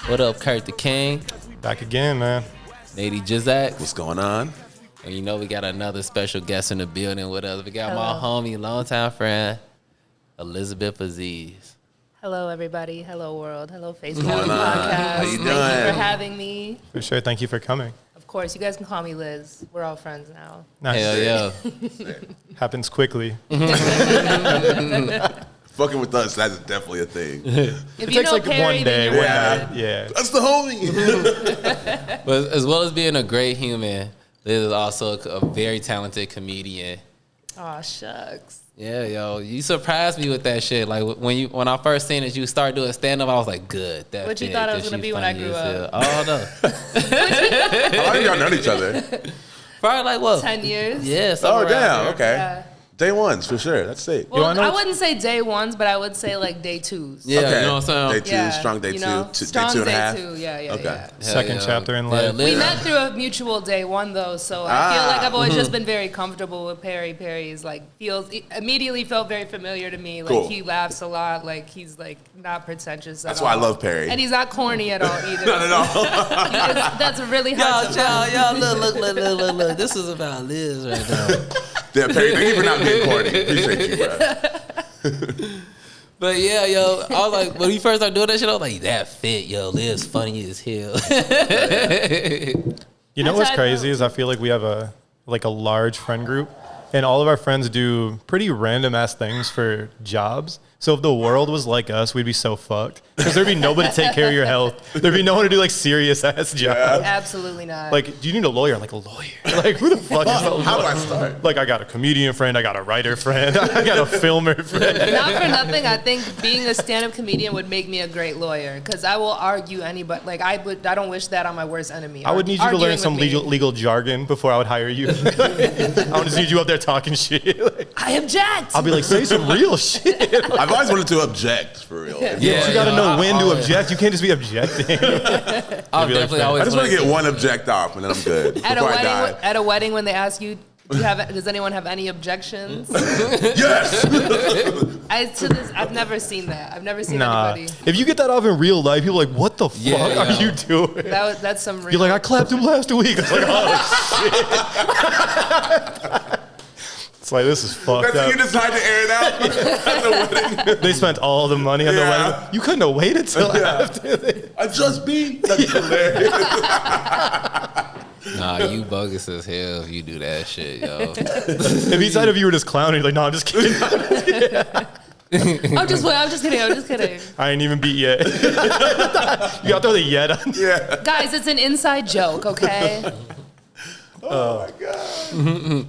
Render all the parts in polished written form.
What up, Kurt the King? Back again, man. Lady Jizak. What's going on? And you know we got another special guest in the building with us. We got my homie, longtime friend, Elizabeth Aziz. Hello, everybody. Hello, world. Hello, Facebook Podcast. How you doing? Thank you for having me. For sure. Thank you for coming. Of course, you guys can call me Liz. We're all friends now. Nice. Hell yeah. Happens quickly. Fucking with us, that's definitely a thing. If It you takes know like Perry, one then day. you're One right. night. Yeah. That's the homie. But as well as being a great human, Liz is also a very talented comedian. Aw, shucks. Yeah, yo, you surprised me with that shit. Like when I first seen that you start doing stand up, I was like, good. That What you fit, thought I was 'cause gonna she be when I funny grew as hell. up? Oh no, How long have y'all known each other? probably like what? 10 years? Yeah. Oh, somewhere around damn. there. Okay. Yeah. Day ones, for sure. That's sick. Well, wanna know I what's- wouldn't say day ones, but I would say like day twos. Yeah, Okay. you know what I'm saying. Day two, strong day you two, know? day Strong two and a half. Day two, yeah. Okay. Hell Second yeah. chapter in Yeah, life. Liz- We met through a mutual day one though, so I feel like I've always just been very comfortable with Perry. Perry's like immediately felt very familiar to me. Like Cool. he laughs a lot. Like he's like not pretentious. That's at why I all. love Perry. And he's not corny at all either. Not at all. That's really hard to Y'all, look. This is about Liz right now. Yeah, Perry, thank you for not being corny. Appreciate you, bro. But yeah, yo, I was like, when we first started doing that shit, I was like, that fit, yo, Liz funny as hell. You know what's That's how I crazy know. is I feel like we have a large friend group, and all of our friends do pretty random ass things for jobs. So if the world was like us, we'd be so fucked because there'd be nobody to take care of your health. There'd be no one to do like serious ass jobs. Absolutely not. Like, do you need a lawyer? I'm like, a lawyer? Like, who the fuck is a lawyer? How do I start? Like, I got a comedian friend, I got a writer friend, I got a filmer friend. not for nothing, I think being a stand-up comedian would make me a great lawyer because I will argue anybody. Like I don't wish that on my worst enemy. I would need you to learn Arguing some with me. legal jargon before I would hire you. I would just need you up there talking shit. Like, I object. I'll be like, say some real shit. I've always wanted to object, for real. Yeah, You gotta yo, know when to I- object. You can't just be objecting. I'll be like, definitely I always I just want to wanna get one object off, and then I'm good. at a Before I wedding, die. at a wedding when they ask you, does anyone have any objections? Yes! I've never seen that. I've never seen Nah. anybody. If you get that off in real life, people are like, what the fuck Yeah. are you doing? That's some real. You're like, I clapped him last week. It's like, oh shit. It's like, this is fucked That's when up. you decide to air it out at the wedding. They spent all the money on the Yeah. wedding. You couldn't have waited till after. I just beat. That's hilarious. Nah, you bogus as hell if you do that shit, yo. If he said if you were just clowning, you're like, no, I'm just kidding. I'm just kidding. I ain't even beat yet. You gotta throw the yet on. Yeah. Guys, it's an inside joke, okay? Oh my God.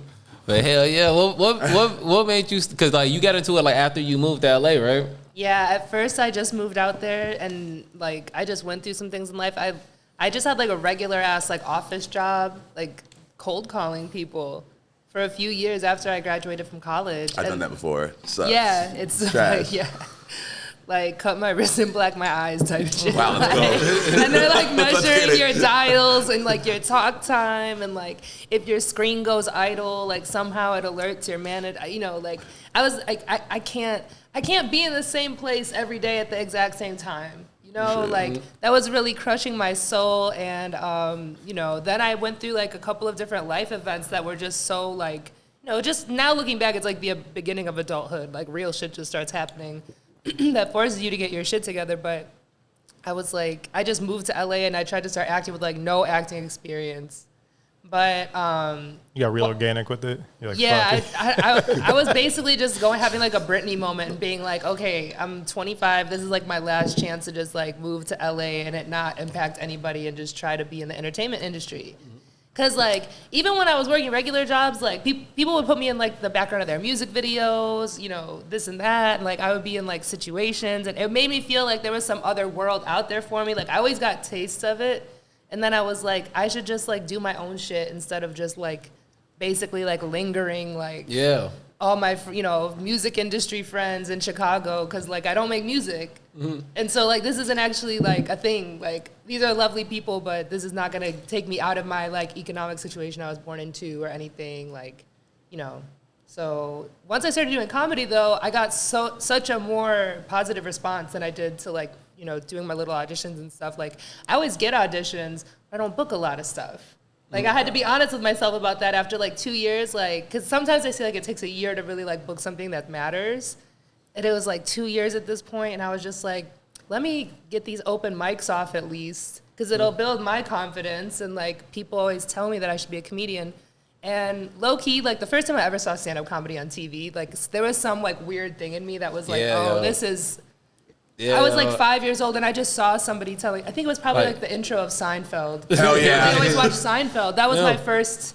But hell yeah, what made you? Because like you got into it like after you moved to LA, right? Yeah, at first I just moved out there and like I just went through some things in life. I just had like a regular ass like office job, like cold calling people for a few years after I graduated from college. I've done that before. Sucks. Yeah, it's Trash. like cut my wrist and black my eyes type shit. Wow, let's go. And they're like Let's get measuring it. your dials and like your talk time and like if your screen goes idle, like somehow it alerts your manager. You know, like I was like I can't be in the same place every day at the exact same time. You know, Sure. like that was really crushing my soul. And you know, then I went through like a couple of different life events that were just so like, you know, just now looking back, it's like the beginning of adulthood. Like real shit just starts happening that forces you to get your shit together. But I was like, I just moved to LA and I tried to start acting with like no acting experience. But You got real organic with it. You're like, yeah, fuck it. I was basically just having like a Britney moment and being like, okay, I'm 25. This is like my last chance to just like move to LA and it not impact anybody and just try to be in the entertainment industry. Cause like even when I was working regular jobs, like people would put me in like the background of their music videos, you know, this and that, and like I would be in like situations, and it made me feel like there was some other world out there for me. Like I always got tastes of it, and then I was like, I should just like do my own shit instead of just like basically like lingering like Yeah. all my, you know, music industry friends in Chicago, because like I don't make music. And so like this isn't actually like a thing. Like these are lovely people, but this is not gonna take me out of my like economic situation I was born into or anything. Like, you know, So once I started doing comedy, though, I got such a more positive response than I did to like, you know, doing my little auditions and stuff. Like, I always get auditions, but I don't book a lot of stuff. Like, I had to be honest with myself about that after like 2 years, like, because sometimes I feel like it takes a year to really like book something that matters. And it was like 2 years at this point, and I was just like, let me get these open mics off at least, because it'll build my confidence. And like, people always tell me that I should be a comedian. And low key, like the first time I ever saw stand-up comedy on TV, like there was some like weird thing in me that was like, this is. Yeah, I was like 5 years old, and I just saw somebody telling. I think it was probably like the intro of Seinfeld. Hell yeah! I always watch Seinfeld. That was my first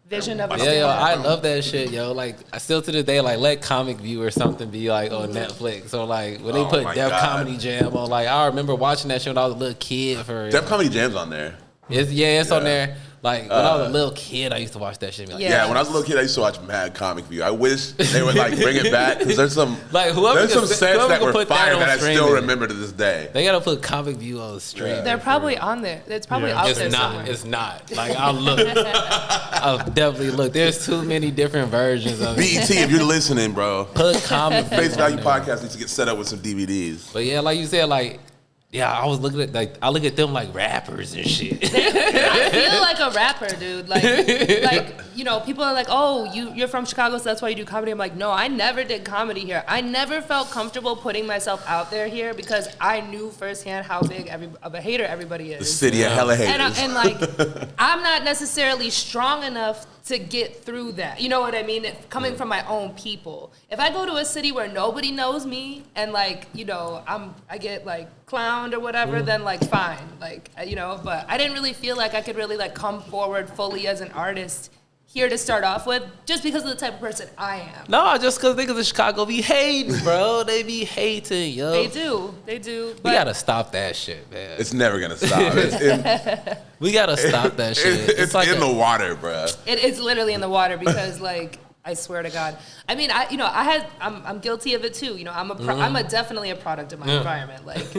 vision of a stand-up. Yeah, I love that shit, yo. Like, I still to this day like let Comic View or something be like on Netflix. So like when they put Def Comedy Jam on, like I remember watching that shit when I was a little kid. For Def Comedy Jam's on there. It's on there. Like, when I was a little kid, I used to watch that shit. Like, yeah, when I was a little kid, I used to watch Mad Comic View. I wish they would, like, bring it back, because there's some sets that were fire that I still remember to this day. They got to put Comic View on the stream. Yeah, they're probably on there. It's probably out there somewhere. It's not. Like, I'll look. I'll definitely look. There's too many different versions of it. BET, if you're listening, bro. Put Comic View. Face Value Podcast needs to get set up with some DVDs. But, yeah, like you said, like, yeah, I was looking at I look at them like rappers and shit. I feel like a rapper, dude. Like you know, people are like, "Oh, you're from Chicago, so that's why you do comedy." I'm like, "No, I never did comedy here. I never felt comfortable putting myself out there here because I knew firsthand how big of a hater everybody is. The city of hella haters. And like, I'm not necessarily strong enough to get through that. You know what I mean? Coming from my own people. If I go to a city where nobody knows me and like, you know, I get like clowned or whatever, then like fine, like, you know. But I didn't really feel like I could really like come forward fully as an artist here to start off with, just because of the type of person I am. No, just because niggas in Chicago be hating, bro. They be hating, yo. They do. We gotta stop that shit, man. It's never gonna stop. We gotta stop that shit. It's like in the water, bro. It's literally in the water because, like, I swear to God. I mean, I'm guilty of it too. You know, I'm definitely a product of my environment. Like,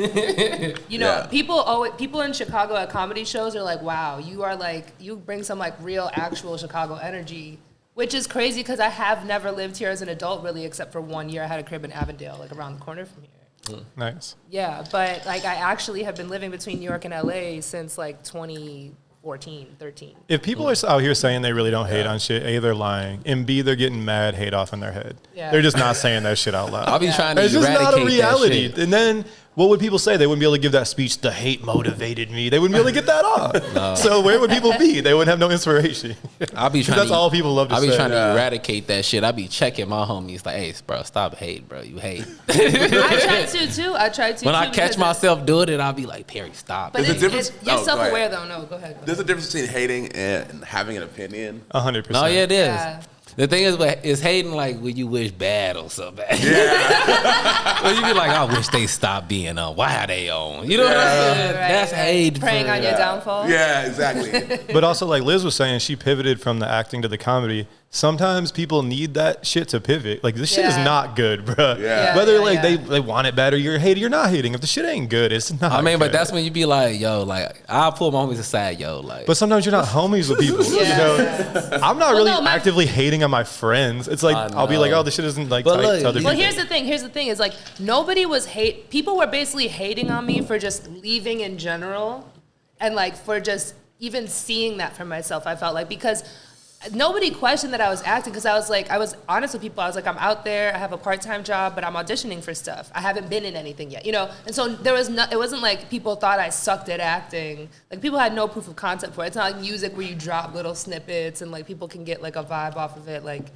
you know, people in Chicago at comedy shows are like, wow, you bring some like real, actual Chicago energy, which is crazy because I have never lived here as an adult really, except for 1 year. I had a crib in Avondale, like around the corner from here. Nice. Yeah, but like I actually have been living between New York and LA since like 2014, 13. If people are out here saying they really don't hate on shit, A, they're lying, and B, they're getting mad hate off in their head. Yeah. They're just not saying that shit out loud. I'll be trying to It's just not a reality. That shit. And then what would people say? They wouldn't be able to give that speech, the hate motivated me. They wouldn't be able to get that off. No. So where would people be? They wouldn't have no inspiration. I'll be trying. That's all people love to say. I'll be trying to eradicate that shit. I'll be checking my homies like, hey, bro, stop hating, bro. You hate. I try to. When I catch myself doing it, I'll be like, Perry, stop. But you're self-aware though. No, go ahead. There's a difference between hating and having an opinion. 100%. No, yeah, it is. Yeah. The thing is hating like when you wish bad on somebody. Yeah. Well, you be like, I wish they stopped being on. Why are they on? You know what I'm saying? Right, that's hate. Preying on your downfall. Yeah, exactly. But also, like Liz was saying, she pivoted from the acting to the comedy. Sometimes people need that shit to pivot. Like, this shit is not good, bro. Yeah. Whether they want it bad or you're hating, you're not hating. If the shit ain't good, it's not good. But that's when you be like, yo, like, I'll pull my homies aside, yo, like. But sometimes you're not homies with people. You know? I'm not really actively hating on my friends. It's like, I'll be like, oh, this shit isn't like tight to other people. Well, here's the thing is like, nobody was people were basically hating on me for just leaving in general. And like, for just even seeing that for myself, I felt like, because nobody questioned that I was acting, because I was honest with people. I was like, I'm out there, I have a part-time job, but I'm auditioning for stuff. I haven't been in anything yet, you know? And so it wasn't like people thought I sucked at acting. Like, people had no proof of concept for it. It's not like music where you drop little snippets and like people can get like a vibe off of it. Like,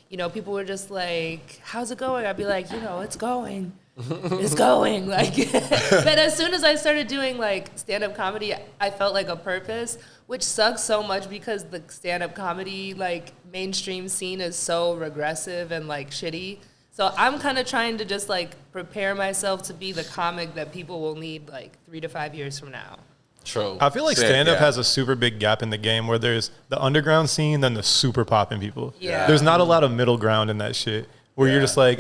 you know, people were just like, how's it going? I'd be like, you know, it's going. It's going. Like, but as soon as I started doing like stand-up comedy, I felt like a purpose, which sucks so much because the stand-up comedy like mainstream scene is so regressive and like shitty. So I'm kind of trying to just like prepare myself to be the comic that people will need like 3 to 5 years from now. True. I feel like stand-up has a super big gap in the game where there's the underground scene, then the super popping people. Yeah. There's not a lot of middle ground in that shit where you're just like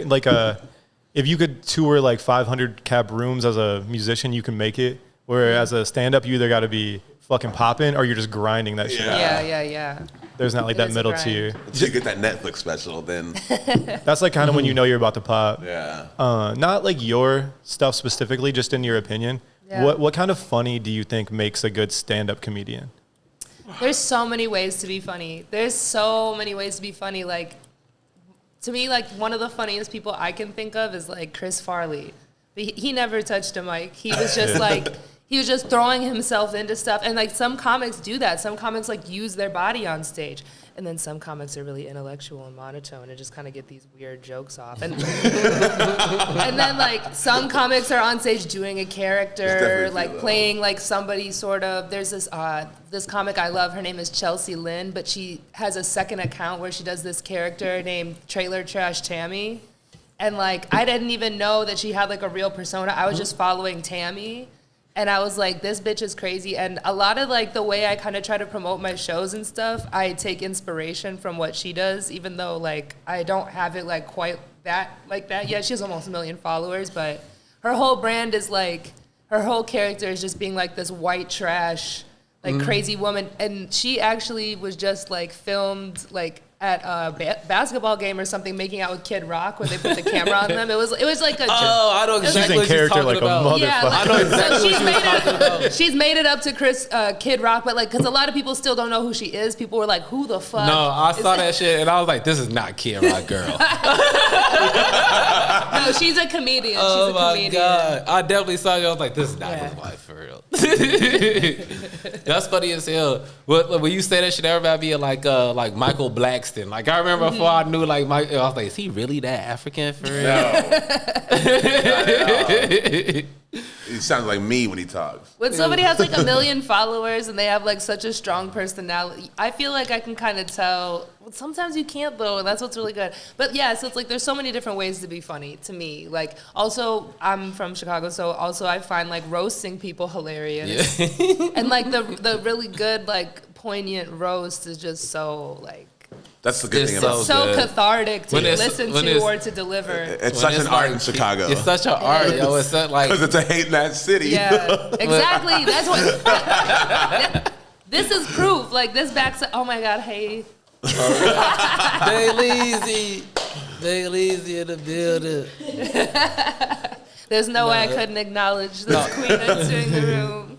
if you could tour like 500 cap rooms as a musician, you can make it. Whereas a stand-up, you either got to be fucking popping or you're just grinding that shit out. Yeah. There's not like that middle tier. Until you get that Netflix special, then. That's like kind of when you know you're about to pop. Yeah. Not like your stuff specifically, just in your opinion. Yeah. What kind of funny do you think makes a good stand-up comedian? There's so many ways to be funny. Like, to me, like, one of the funniest people I can think of is, like, Chris Farley. He never touched a mic. He was just, like, he was just throwing himself into stuff. And, like, some comics do that. Some comics, like, use their body on stage. And then some comics are really intellectual and monotone and just kind of get these weird jokes off. And and then, like, some comics are on stage doing a character, like, playing, like, somebody sort of. There's this comic I love. Her name is Chelsea Lynn, but she has a second account where she does this character named Trailer Trash Tammy. And, like, I didn't even know that she had, like, a real persona. I was just following Tammy. And I was like, this bitch is crazy. And a lot of, like, the way I kind of try to promote my shows and stuff, I take inspiration from what she does, even though, like, I don't have it, like, quite that, like that yet. She has almost 1 million followers, but her whole brand is, like, her whole character is just being, like, this white trash, like, crazy woman. And she actually was just, like, filmed, like, at a basketball game or something, making out with Kid Rock when they put the camera on them. It was like a joke. Oh, I know exactly what you're talking about. Yeah, I know exactly what you're talking about. She's made it up to Kid Rock, but, like, because a lot of people still don't know who she is. People were like, who the fuck? No, I saw that shit and I was like, this is not Kid Rock, girl. No, she's a comedian. Oh, she's a comedian. God. I definitely saw you. I was like, this is not his wife, for real. That's funny as hell. When you say that shit, everybody be like Michael Blackson. Like, I remember before I knew, like, I was like, is he really that African for real? No. He sounds like me when he talks. When somebody has, like, 1 million followers and they have, like, such a strong personality, I feel like I can kind of tell. Well, sometimes you can't, though, and that's what's really good. But, yeah, so it's like there's so many different ways to be funny to me. Like, also, I'm from Chicago, so also I find, like, roasting people hilarious. Yeah. And, like, the really good, like, poignant roast is just so, like, that's the good thing about it. It's so cathartic to listen to or to deliver. It's such an art in Chicago. It's such an art, yo. It's like, because it's a hate in that city. Yeah, exactly. That's what. This is proof. Like, this backs up. Oh my God, hey. They lazy in the building. There's no way I couldn't acknowledge this queen entering the room.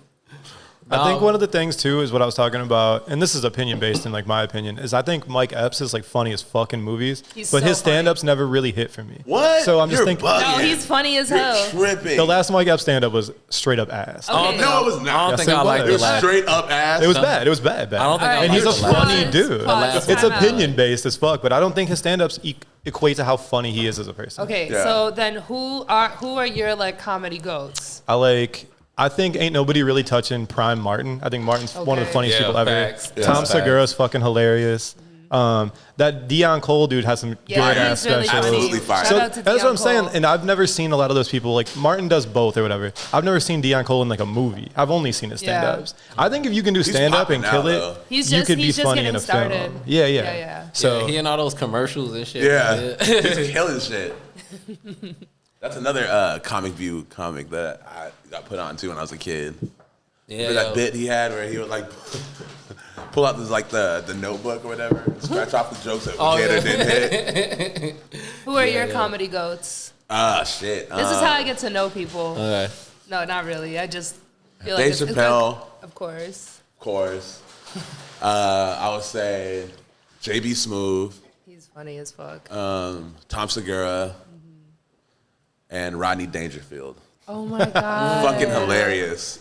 I think one of the things too is what I was talking about, and this is opinion based in, like, my opinion, is I think Mike Epps is, like, funny as fucking movies, but his stand-ups never really hit for me. What? So I'm just thinking. No, he's funny as hell. You're tripping. The last Mike Epps stand-up was straight up ass. Okay. No, it was not. I don't think I liked It it. was straight up ass. It was bad. It was bad. I don't think I and he's a funny dude. Pause. It's Time out. opinion based as fuck, but I don't think his stand-ups equate to how funny he is as a person. Okay, Yeah. so then who are your, like, comedy goats? I think ain't nobody really touching Prime Martin. I think Martin's one of the funniest people ever. Facts. Tom Segura's fucking hilarious. That Dion Cole dude has some good ass really specials. Absolutely fire. So Shout out to that's Dion what I'm saying, Cole. and I've never seen a lot of those people. Like, Martin does both or whatever. I've never seen Dion Cole in, like, a movie. I've only seen his stand-ups. I think if you can do stand-up and kill it, you could be funny in a film. Yeah. So he in all those commercials and shit. Yeah. He's killing shit. That's another comic that I got put on too when I was a kid. Yeah, Remember that bit he had where he would, like, pull out this, like, the notebook or whatever, scratch off the jokes that we hit or didn't hit. Who are your comedy goats? Shit. This is how I get to know people. Okay. No, not really. I just feel like Dave it's Chappelle. like, of course. Of course. I would say JB Smooth. He's funny as fuck. Tom Segura. And Rodney Dangerfield. Oh my God. Fucking hilarious.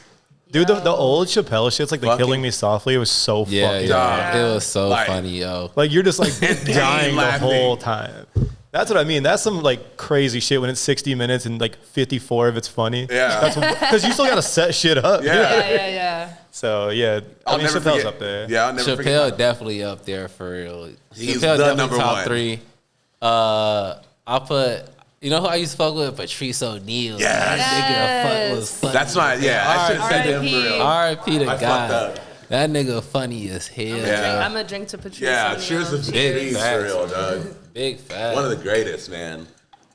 Dude, the old Chappelle shit's like the Killing Me Softly. It was so fucking It was so funny, yo. Like, you're just, like, dying the laughing. whole time. That's what I mean. That's some, like, crazy shit when it's 60 minutes and, like, 54 of it's funny. Yeah. Because you still got to set shit up. Yeah. So, yeah. I mean, Chappelle's forget. up there. Yeah, I'll never forget. Chappelle definitely up there for real. He's Chappelle the definitely number top one. 3. I'll put. You know who I used to fuck with? Patrice O'Neal. Yes. That nigga fuck was funny. That's my, I should have said him for real. R.I.P. to I fucked God. up. That nigga funny as hell. I'm gonna drink to Patrice. Yeah, O'Neal. cheers to Big Patrice facts. for real, dog. Big fat. One of the greatest, man.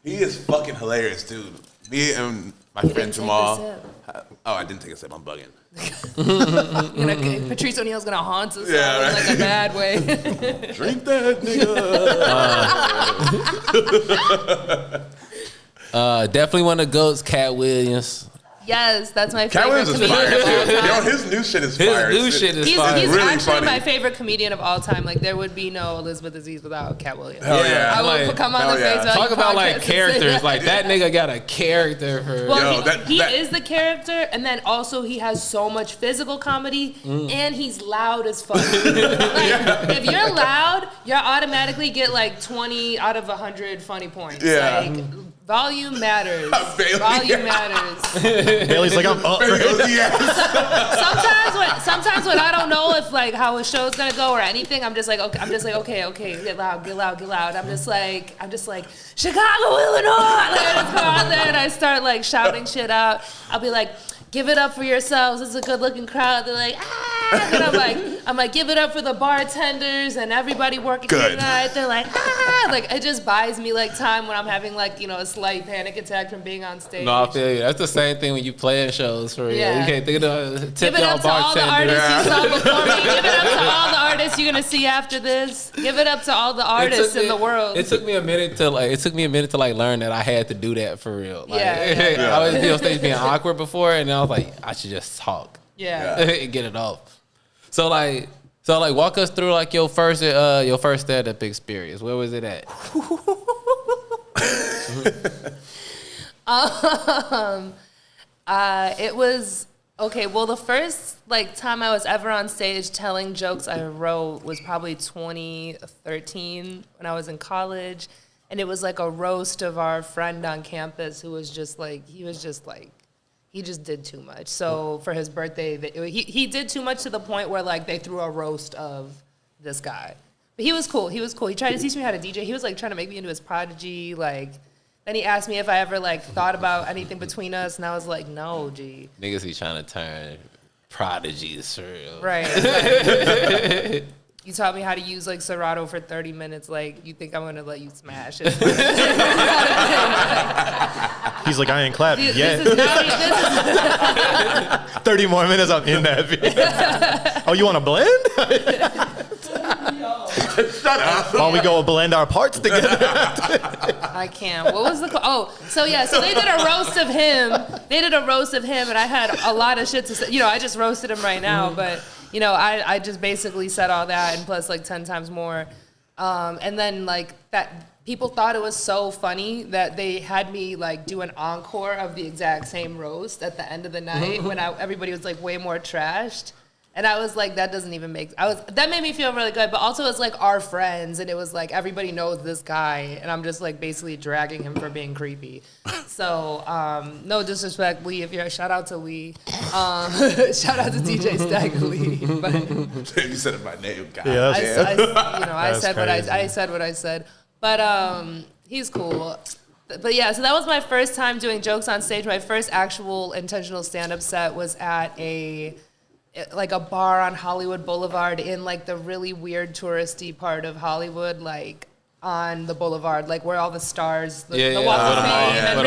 He is fucking hilarious, too. Me and my friend Jamal. Oh, I didn't take a sip. I'm bugging. Patrice O'Neal's gonna haunt us in like a bad way. Drink that, nigga. Definitely one of the GOATs, Cat Williams. Yes, that's my favorite. Cat Williams is fire too. Yo, his new shit is fire. His new shit is fire. He's really actually funny. my favorite comedian of all time. Like, there would be no Elizabeth Aziz without Cat Williams. Hell yeah. I will come on the face value. Talk about like podcast characters. Like that nigga got a character for. Well, he is the character, and then also he has so much physical comedy, and he's loud as fuck. If you're loud, you automatically get like 20 out of 100 funny points. Yeah. Like, volume matters. Bailey, Volume matters. Bailey's like, I'm up. Sometimes when I don't know if like how a show's gonna go or anything, I'm just like, okay, get loud. I'm just like, Chicago, Illinois. Like, I just go out there and I start like shouting shit out. I'll be like, give it up for yourselves. It's a good looking crowd. They're like, ah. And I'm like, give it up for the bartenders and everybody working here tonight. They're like, ah. Like, it just buys me like time when I'm having like, a slight panic attack from being on stage. No, I feel you. That's the same thing when you play in shows for real. Yeah. You can't think of the tip Give it up to all the artists you saw before me. Give it up to all the artists you're gonna see after this. Give it up to all the artists in the world. It took me a minute to learn that I had to do that for real. Like, Yeah. I was on stage being awkward before, and I was like, I should just talk. Yeah. And get it off. So walk us through like your first stand-up experience. Where was it at? It was okay. Well, the first like time I was ever on stage telling jokes I wrote was probably 2013 when I was in college, and it was like a roast of our friend on campus who was just like he just did too much. So for his birthday, he did too much to the point where like they threw a roast of this guy. But he was cool. He tried to teach me how to DJ. He was like trying to make me into his prodigy. Like, then he asked me if I ever like thought about anything between us, and I was like, no, G. Niggas be trying to turn prodigies for real. Right. You taught me how to use like Serato for 30 minutes. Like, you think I'm gonna let you smash it? He's like, I ain't clapped yet. This is 30 more minutes, I'm in that video. Oh, you want to blend? Shut up. While we go blend our parts together. I can't. What was the? So they did a roast of him. And I had a lot of shit to say. I just roasted him right now, but I just basically said all that and plus like 10 times more. And then like that, people thought it was so funny that they had me like do an encore of the exact same roast at the end of the night when everybody was like way more trashed. And I was like, that doesn't even make, that made me feel really good. But also it's like our friends, and it was like everybody knows this guy, and I'm just like basically dragging him for being creepy. So no disrespect, Lee. Shout out to Lee. Shout out to DJ Stagger Lee. But You said it by name, God. Yeah, I said what I said. But he's cool. But yeah, so that was my first time doing jokes on stage. My first actual intentional stand-up set was at a bar on Hollywood Boulevard in like the really weird touristy part of Hollywood, like on the boulevard, like where all the stars, the Walk of Fame, and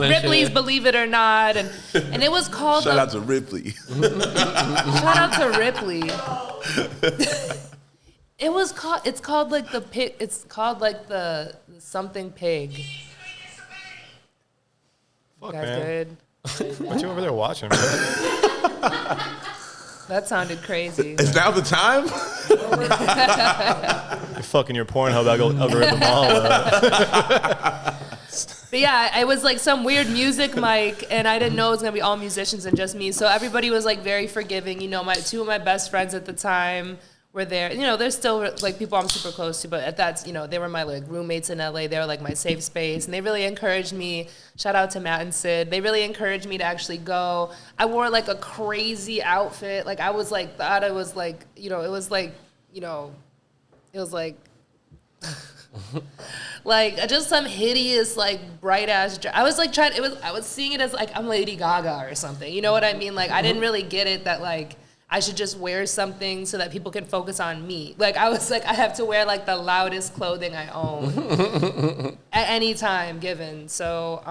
Ripley's Believe It or Not, and it was called. Shout out to Ripley. Shout out to Ripley. It's called like the pig. It's called like the something pig. Fuck, You guys man. good? What you over there watching, bro? That sounded crazy. Is now the time? You're fucking your Pornhub algorithm all up. But yeah, it was like some weird music mic, and I didn't know it was gonna be all musicians and just me. So everybody was like very forgiving. Two of my best friends at the time were there. There's still like people I'm super close to, but they were my like roommates in LA. They were like my safe space, and they really encouraged me. Shout out to Matt and Sid. They really encouraged me to actually go. I wore like a crazy outfit. Like I was like, thought it was like, it was like, like just some hideous like bright ass dress. I was like I was seeing it as like I'm Lady Gaga or something. You know what I mean? Like I didn't really get it that like I should just wear something so that people can focus on me. Like I was like, I have to wear like the loudest clothing I own. and any time given. So,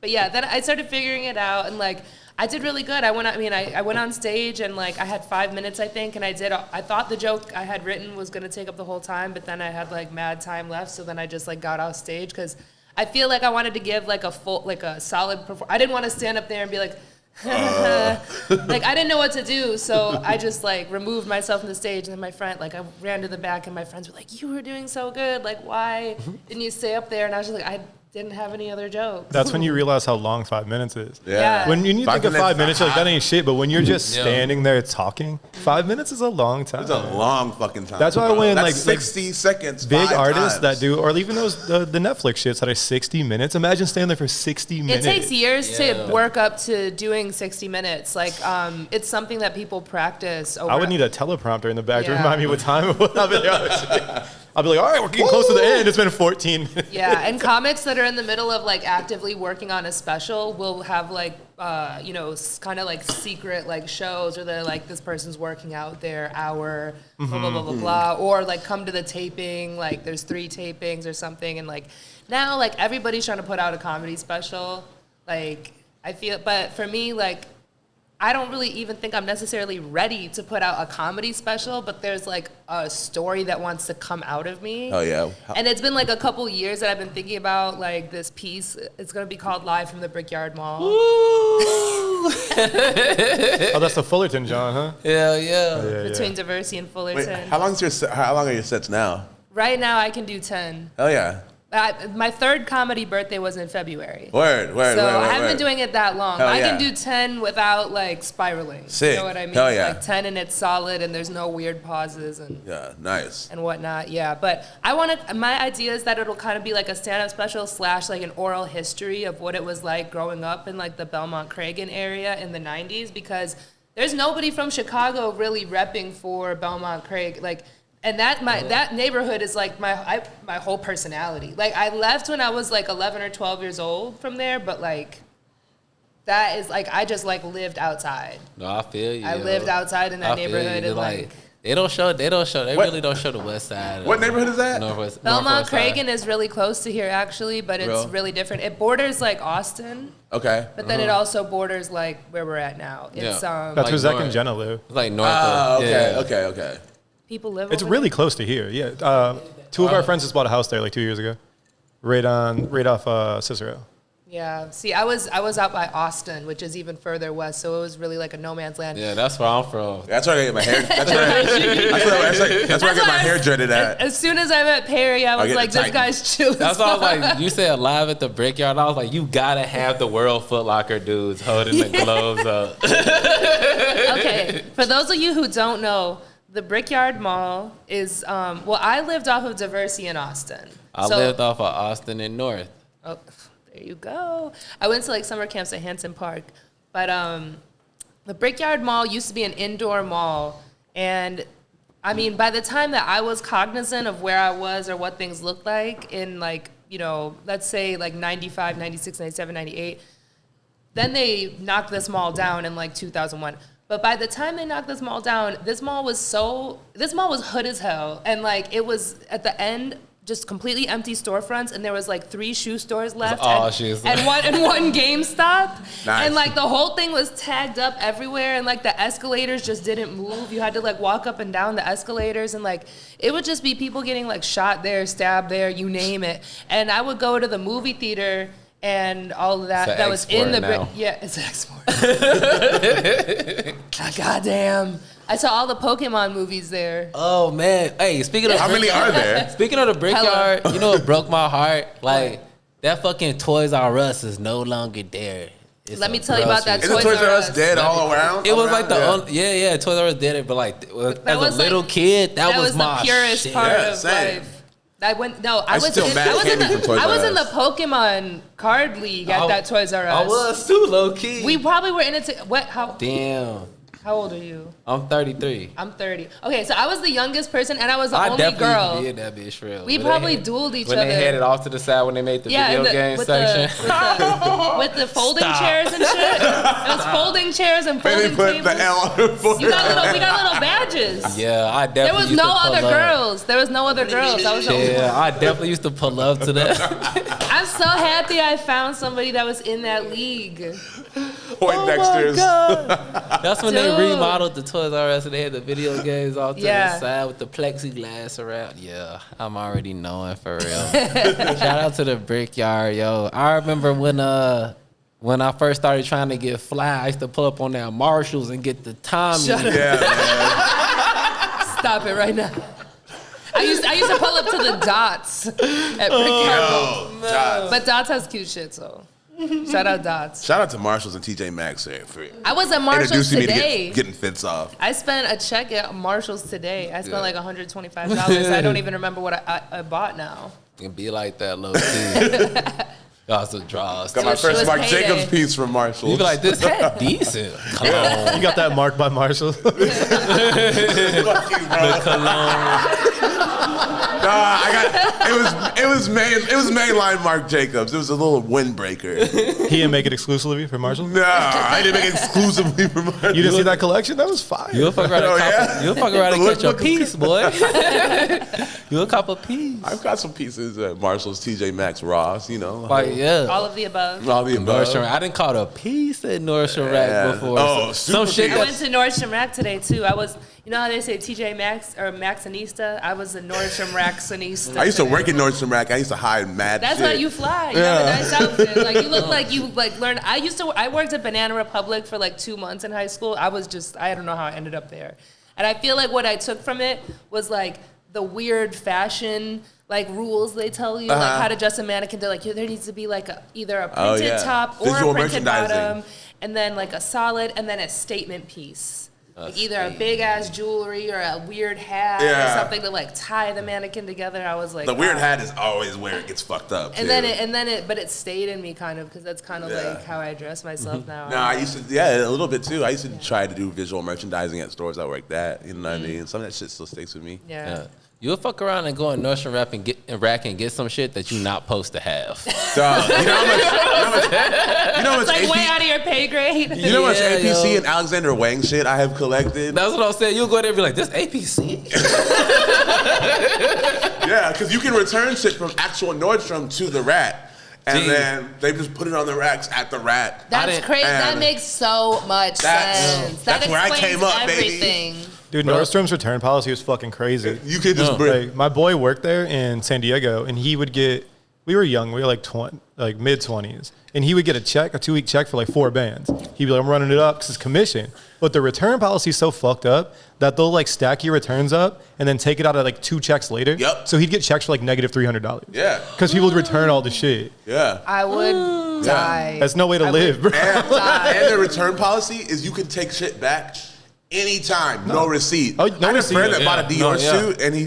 but yeah, then I started figuring it out, and like I did really good. I went on stage, and like I had 5 minutes, I think, and I thought the joke I had written was gonna take up the whole time, but then I had like mad time left, so then I just like got off stage because I feel like I wanted to give like a solid performance. I didn't want to stand up there and be like, like I didn't know what to do, so I just like removed myself from the stage. And then my friend, like I ran to the back, and my friends were like, "You were doing so good. Like, why didn't you stay up there?" And I was just like, I didn't have any other jokes. That's when you realize how long 5 minutes is. Yeah. When you think of 5 minutes, you're like, that ain't shit. But when you're just standing there talking, 5 minutes is a long time. It's a long fucking time. That's why when That's like 60 seconds, big artists times. that do, or even those the Netflix shits that are 60 minutes. Imagine staying there for 60 minutes. It takes years to work up to doing 60 minutes. Like, it's something that people practice. I would need a teleprompter in the back to remind me what time it was. I'll be like, all right, we're getting close to the end. It's been 14 minutes. Yeah, and comics that are in the middle of like actively working on a special will have like, kind of like secret like shows where they're like, this person's working out their hour, blah, blah, blah, blah, blah. Or like come to the taping, like there's 3 tapings or something. And like now, like everybody's trying to put out a comedy special. Like I feel, but for me, like, I don't really even think I'm necessarily ready to put out a comedy special, but there's like a story that wants to come out of me. Oh yeah. And it's been like a couple years that I've been thinking about like this piece. It's gonna be called Live from the Brickyard Mall. Oh, that's the Fullerton John, huh? Yeah. Between Diversey and Fullerton. Wait, how long are your sets now? Right now I can do 10. Oh yeah. My 3rd comedy birthday was in February. Word. So I haven't been doing it that long. Hell I yeah. can do 10 without like spiraling. Sick. You know what I mean? Hell yeah. Like 10 and it's solid and there's no weird pauses and nice. And whatnot. Yeah, but my idea is that it'll kind of be like a stand-up special / like an oral history of what it was like growing up in like the Belmont Krane area in the 90s, because there's nobody from Chicago really repping for Belmont Krane. Like, and that neighborhood is like my whole personality. Like I left when I was like 11 or 12 years old from there, but like that is like I just like lived outside. No, I feel you. I lived outside in that neighborhood and like they really don't show the west side. What neighborhood is that? Belmont Krane is really close to here actually, but it's really different. It borders like Austin. Okay. But then it also borders like where we're at now. It's that's like where Zach and Jenna live. It's like north. Okay. People live. It's over really there? close to here. Yeah. 2 of our friends just bought a house there like 2 years ago, right off Cicero. Yeah. See, I was out by Austin, which is even further west, so it was really like a no man's land. Yeah, that's where I'm from. That's where I get my hair. That's where I get my hair dreaded at. As soon as I met Perry, I was like, this guy's chilling. That's why I was like, you said live at the Brickyard. I was like, you gotta have the World Foot Locker dudes holding the gloves up. Okay, for those of you who don't know, the Brickyard Mall is, I lived off of Diversey in Austin. I lived off of Austin and North. Oh, there you go. I went to like summer camps at Hanson Park. But the Brickyard Mall used to be an indoor mall. And I mean, by the time that I was cognizant of where I was or what things looked like in like, let's say like 95, 96, 97, 98, then they knocked this mall down in like 2001. But by the time they knocked this mall down, this mall was hood as hell. And like it was at the end just completely empty storefronts, and there was like 3 shoe stores left and one GameStop. Nice. And like the whole thing was tagged up everywhere, and like the escalators just didn't move. You had to like walk up and down the escalators, and like it would just be people getting like shot there, stabbed there, you name it. And I would go to the movie theater and all of that. That was in the it's an export. Goddamn. I saw all the Pokemon movies there. Oh man! Hey, speaking of how many are there? Speaking of the Brickyard, you know what broke my heart? Like that fucking Toys R Us is no longer there. Let me tell you about that. Isn't Toys R Us dead all around? It was like the Toys R Us did it, but like as a little kid, that was my the purest part of life. I was in the Pokemon card league at that Toys R Us. I was too, low key. We probably were in it. How? Damn. How old are you? I'm 33. I'm 30. Okay, so I was the youngest person, and I was the only definitely girl. Be in that bitch real. We probably dueled each other. When they headed off to the side when they made the video game section. With the folding chairs and shit. It was folding chairs and folding tables. They put the L on the board. We got little badges. Yeah, I definitely. There was no other girls. There was no other girls. I was the only one. I definitely used to pull up to that. I'm so happy I found somebody that was in that league. Poindexter's. That's when they remodeled the Toys R Us and they had the video games off to the side with the plexiglass around. Yeah, I'm already knowing for real. Shout out to the Brickyard, yo. I remember when I first started trying to get fly, I used to pull up on that Marshalls and get the Tommy. Shut up. Yeah, man. Stop it right now. I used to pull up to the Dots at Brickyard. But Dots has cute shit, so. Shout out Dots. Shout out to Marshalls and TJ Maxx for I was at Marshalls today. Me to getting fits off. I spent a check at Marshalls today. I spent like $125. I don't even remember what I bought now. It be like that, low key. Also draws. Got my first Marc Jacobs piece from Marshalls. You be like, this hat decent. You got that marked by Marshalls. The cologne. Nah, it was mainline Marc Jacobs. It was a little windbreaker. He didn't make it exclusively for Marshalls? Nah, I didn't make it exclusively for Marshalls. You didn't see that collection? That was fire. You'll fuck around and catch a piece, boy. You'll cop a piece. I've got some pieces at Marshalls, TJ Maxx, Ross, you know. Like, yeah. All of the above. All the above. I didn't call it a piece at Nordstrom Rack before. Oh, some shit. I went to Nordstrom Rack today, too. You know how they say TJ Maxx or Maxxinista? I was a Nordstrom Rack-sanista. I used to work in Nordstrom Rack. I used to hide mad That's shit. why you fly. You have a nice outfit. Like, you look like you learned. I worked at Banana Republic for like 2 months in high school. I don't know how I ended up there. And I feel like what I took from it was like the weird fashion like rules they tell you, like how to dress a mannequin. They're like, there needs to be like either a printed top or visual a printed bottom, and then like a solid, and then a statement piece. Like either a big ass jewelry or a weird hat or something to like tie the mannequin together. I was like, the weird hat is always where it gets fucked up. And but it stayed in me kind of because that's kind of like how I dress myself now. No, I used to, a little bit too. I used to try to do visual merchandising at stores that worked at. You know what I mean? Some of that shit still sticks with me. Yeah. You'll fuck around and go in Nordstrom Rack and get some shit that you're not supposed to have. Duh. You know how much it's like way out of your pay grade. You know how much APC and Alexander Wang shit I have collected? That's what I'm saying. You'll go there and be like, this APC? Yeah, because you can return shit from actual Nordstrom to the Rat. And then they just put it on the racks at the Rat. That's crazy. That makes so much sense. That's where I came up, everything. Baby. Dude, Nordstrom's return policy was fucking crazy. You could just bring. Like, my boy worked there in San Diego, and he would get. We were young. We were like mid-20s, and he would get a 2-week check for like 4 bands. He'd be like, "I'm running it up because it's commission." But the return policy is so fucked up that they'll like stack your returns up and then take it out of like 2 checks later. Yep. So he'd get checks for like negative $300. Yeah. Because people would return all the shit. Yeah. I would die. That's no way to live, bro. And the return policy is you can take shit back anytime, no receipt. Oh, no I had receipt. a friend that bought a Dior suit, and he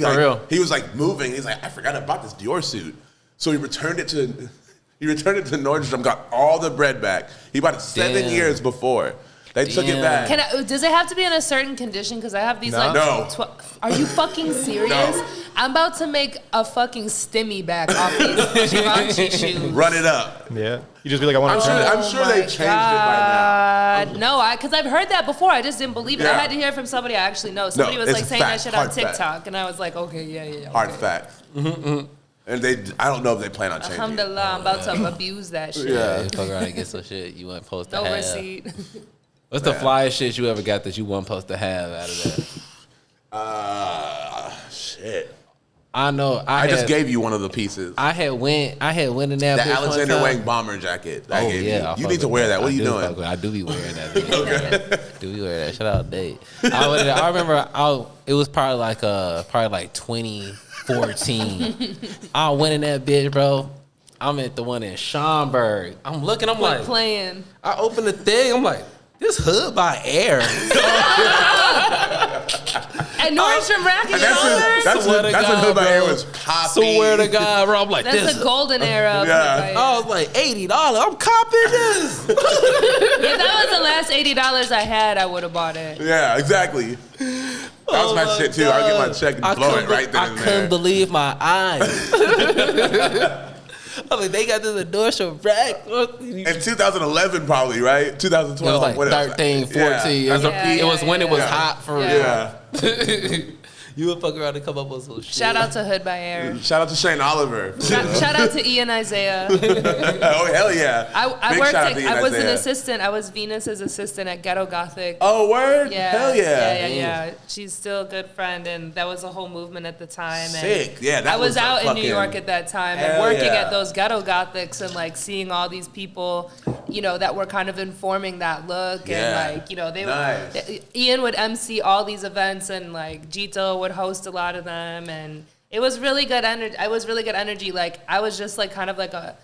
was like moving. He's like, I forgot I bought this Dior suit, so he returned it to Nordstrom, got all the bread back. He bought it 7 years before. They took it back. Does it have to be in a certain condition? Because I have these No. Are you fucking serious? No. I'm about to make a fucking stimmy back off these Givenchy shoes. Run it up. Yeah. You just be like, I want to return it. I'm sure they've changed it by now. No, because I've heard that before. I just didn't believe it. I had to hear it from somebody I actually know. Somebody was like saying that shit on TikTok, and I was like, okay, yeah. Hard fact. And I don't know if they plan on changing it. Alhamdulillah, I'm about to abuse that shit. Yeah, you fuck around and get some shit you weren't supposed to have. No receipt. What's the flyest shit you ever got that you weren't supposed to have out of that? Shit. I know. I just gave you one of the pieces. I had went in there. The Alexander Wang bomber jacket. You need to wear that. What are you doing? I do be wearing that. Okay. Do be wearing that. Shout out Dave. I remember. It was probably like 2014. I went in that bitch, bro. I'm at the one in Schaumburg. I'm looking. I'm like playing. I open the thing. I'm like, this hood by Air. At Nordstrom Rack in That's when Hood by Air was popping. Swear to God, bro. I'm like, that's a golden era. Yeah. I was like, $80. I'm copping this. If that was the last $80 I had, I would have bought it. Yeah, exactly. That was my shit too. I'd get my check and blow it right then and there. I couldn't believe my eyes. I was like, they got this Nordstrom Rack. In 2011, probably, right? 2012. It was like 13, 14. Yeah. It was when it was hot for real. Yeah. You would fuck around and come up with some shit. Shout out to Hood by Air. Shout out to Shane Oliver. Shout out to Ian Isaiah. Oh, hell yeah. I was an assistant. I was Venus's assistant at Ghetto Gothic. Oh, word? Yeah. Hell yeah. Yeah. She's still a good friend, and that was a whole movement at the time. Sick. And Yeah, that I was out in New fucking- York at that time and working at those Ghetto Gothics and like seeing all these people, you know, that were kind of informing that look. And like, you know, Ian would MC all these events, and like Jito would host a lot of them, and it was really good energy. Like I was just like kind of like I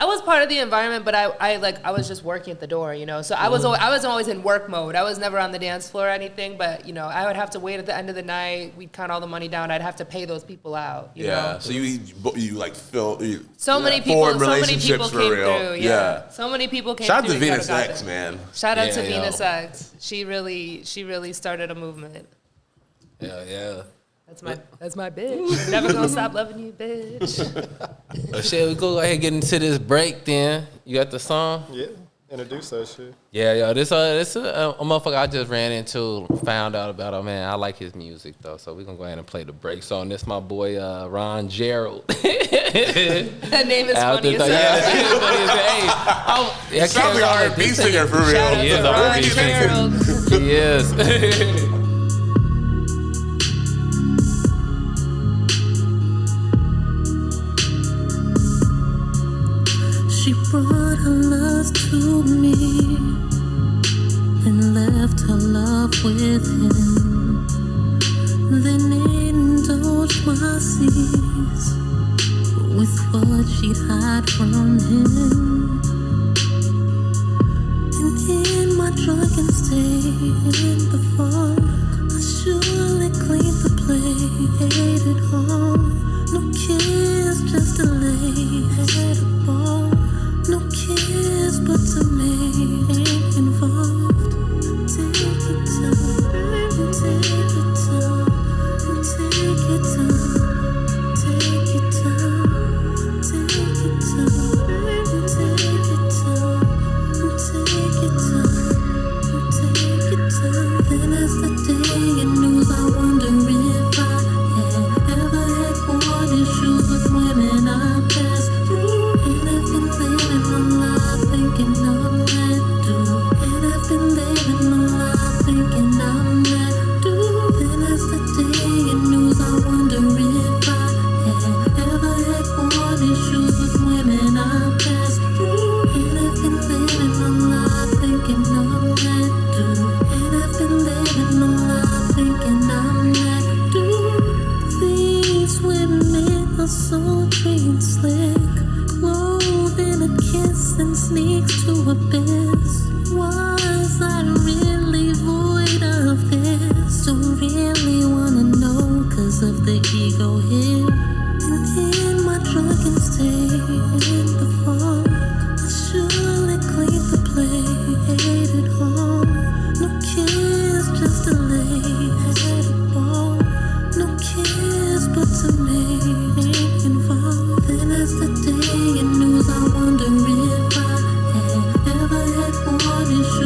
was part of the environment, but I was just working at the door, you know. So I was always in work mode. I was never on the dance floor or anything, but you know, I would have to wait at the end of the night. We'd count all the money down. I'd have to pay those people out. You know? So you like fill so many people came for real. through. Yeah. So many people came Shout through. out to Venus X, man. Shout out to Venus X. She really started a movement. Yeah. That's my bitch. Never gonna stop loving you, bitch. Well, shit, we go ahead and get into this break then. You got the song? Yeah, introduce that shit. Yeah, this a motherfucker I just ran into, found out about. Oh man, I like his music though, so we're gonna go ahead and play the break song. This my boy Ron Gerald. That name is funny as hell. Yeah, that name is funny as hell. Hey, He sounds like an R&B singer for real. Shout out He is to an Ron R&B Gerald. He is. She brought her love to me and left her love with him. Then indulged my seas with what she'd hide from him. And in my drunken state in the fall, I surely cleaned the plate at home. No kiss, just a lay at a ball. No kiss, but to make involved. Take your time, take your time, take your time, take your time, take your time, take your time, take your time, take your time. Then as the day and news, I wonder if I have ever had more issues with women I passed through. And I've been living my life thinking I'm that dude. And I've been living my life thinking I'm that dude. Then as the day and news, I wonder if I have ever had more issues with women I passed through. And I've been living my life thinking I'm that dude. And I've been living my life thinking I'm that dude. These women are sultry and slick, clothed in a kiss and sneaks to abyss. Was I really void of this? Don't really wanna know 'cause of the ego hit. And in my drunken state in the fog, I surely cleaned the plate at home. No kiss, just a lay at a ball. No kiss, but to make involved. Then as the day and news, I wonder if I have ever had one issue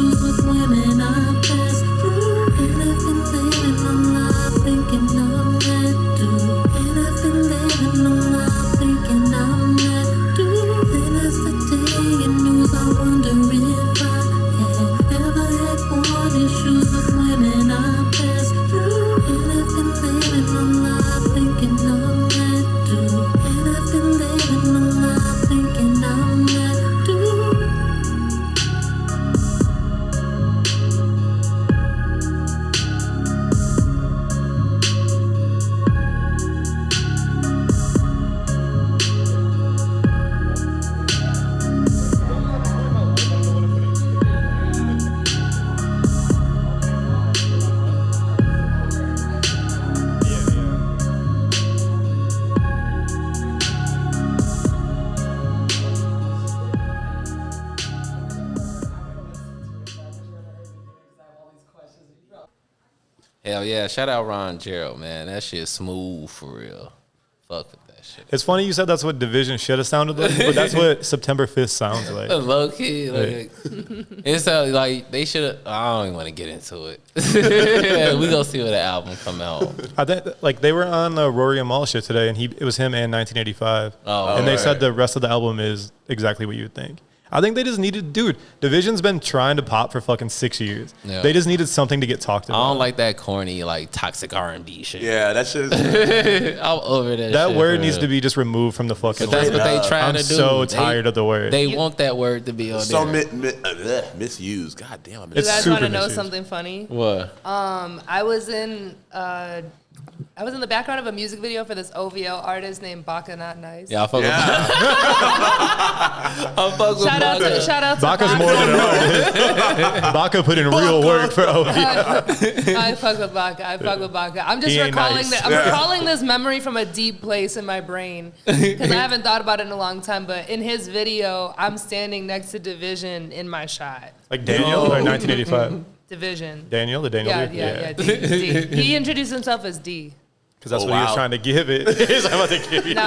Hell yeah. Shout out Ron Gerald, man. That shit smooth for real. Fuck with that shit. It's funny you said that's what Division should have sounded like, but that's what September 5th sounds like. Low key, like it's like they should. I don't even want to get into it. We gonna see when the album come out. I think like they were on the Rory and Mal shit today, and it was him and 1985. And they said the rest of the album is exactly what you would think. I think they just needed, dude, Division's been trying to pop for fucking 6 years. Yeah. They just needed something to get talked about. I don't like that corny, like, toxic R&B shit. Yeah, that shit is... I'm over that That shit, word needs to be just removed from the fucking word. That's what they trying to do. I'm so tired of the word. They want that word to be on so there. Misused. God damn. You guys want to know something funny? What? I was in the background of a music video for this OVO artist named Baka Not Nice. Yeah, I fuck with Baka. Shout out to Baka's more than an artist. Baka put in real work for OVO. I fuck with Baka. I'm just recalling that. I'm recalling this memory from a deep place in my brain because I haven't thought about it in a long time. But in his video, I'm standing next to Division in my shot. Like Daniel or 1985? Division. Daniel, the Daniel. Yeah. D. He introduced himself as D. Because that's what he was trying to give it. I'm about to give you. No,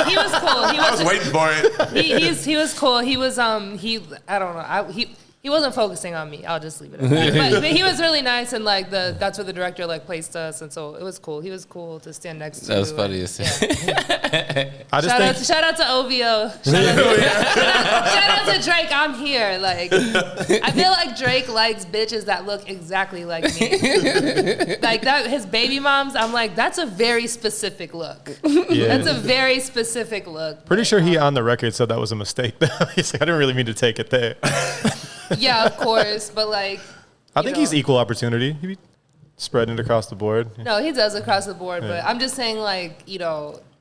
he was cool. I was waiting for it. He was cool. He was I don't know. He wasn't focusing on me. I'll just leave it at that. But he was really nice, and like that's where the director like placed us, and so it was cool. He was cool to stand next to. That was funny to see. Shout out to OVO. Shout out to Drake. I'm here. Like I feel like Drake likes bitches that look exactly like me. Like that, his baby moms. I'm like, that's a very specific look. Yeah. That's a very specific look. Pretty sure he on the record said that was a mistake. He's like, I didn't really mean to take it there. Yeah, of course, but like, I think he's equal opportunity. He be spreading it across the board. No, he does across the board, but I'm just saying, like,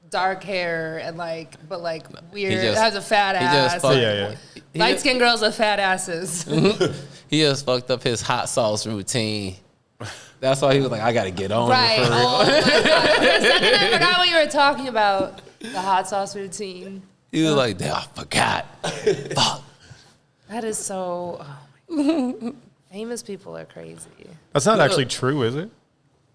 dark hair and like, but like weird. Has a fat ass. Light skinned girls with fat asses. He just fucked up his hot sauce routine. That's why he was like, I gotta get on. Right. Oh my God. For a second, I forgot what you were talking about. The hot sauce routine. He was like, I forgot. Fuck. That is so. Oh my God. Famous people are crazy. That's not actually true, is it?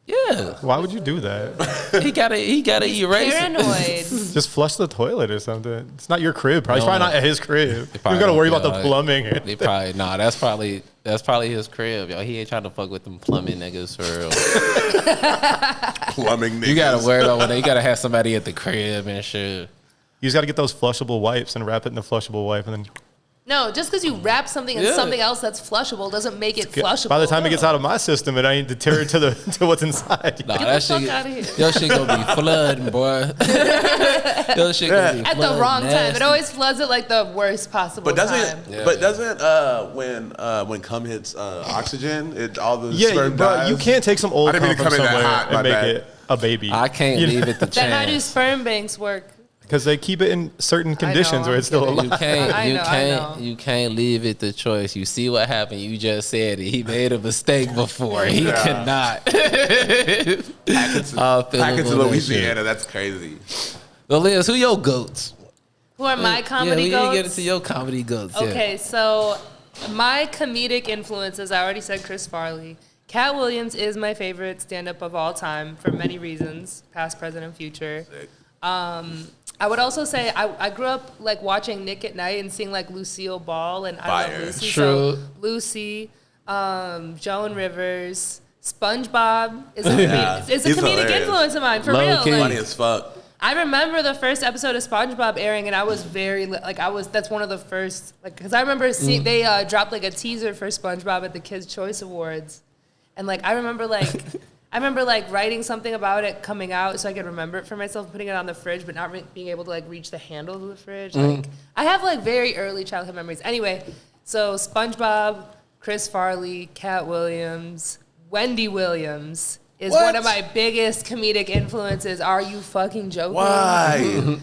Yeah. Why would you do that? He gotta erase paranoid. it. Just flush the toilet or something. It's not your crib. Probably, it's probably not at his crib. You gotta worry about the plumbing. That's probably his crib, yo. He ain't trying to fuck with them plumbing niggas for real. Plumbing niggas. You gotta worry about when you gotta have somebody at the crib and shit. You just gotta get those flushable wipes and wrap it in the flushable wipe and then. No, just because you wrap something in something else that's flushable doesn't make it flushable. By the time it gets out of my system, it ain't deterred to what's inside. Nah, that shit, out of here. Your shit gonna be flooding, boy. Your shit gonna be at the wrong time. It always floods at like the worst possible time. But doesn't when cum hits oxygen, all the sperm dies? You can't take some old cum from somewhere and make it a baby. I can't leave it to chance. Then how do sperm banks work? Because they keep it in certain conditions where it's still alive. You can't leave it to choice. You see what happened. You just said it. He made a mistake before. He cannot. Back into Louisiana. That's crazy. Well, Liz, who your goats? Who are my comedy goats? Yeah, we get into your comedy goats. Okay, so my comedic influences, I already said Chris Farley. Cat Williams is my favorite stand-up of all time for many reasons, past, present, and future. I would also say I grew up like watching Nick at Night and seeing like Lucille Ball and I Love Lucy. True. So Lucy, Joan Rivers, SpongeBob is a comedic influence of mine for real. Funny as fuck. I remember the first episode of SpongeBob airing, and I was that's one of the first because I remember seeing they dropped like a teaser for SpongeBob at the Kids' Choice Awards, and like I remember writing something about it coming out so I could remember it for myself, putting it on the fridge, but not being able to like reach the handle of the fridge. Like I have like very early childhood memories. Anyway, so SpongeBob, Chris Farley, Cat Williams, Wendy Williams is one of my biggest comedic influences. Are you fucking joking? Why?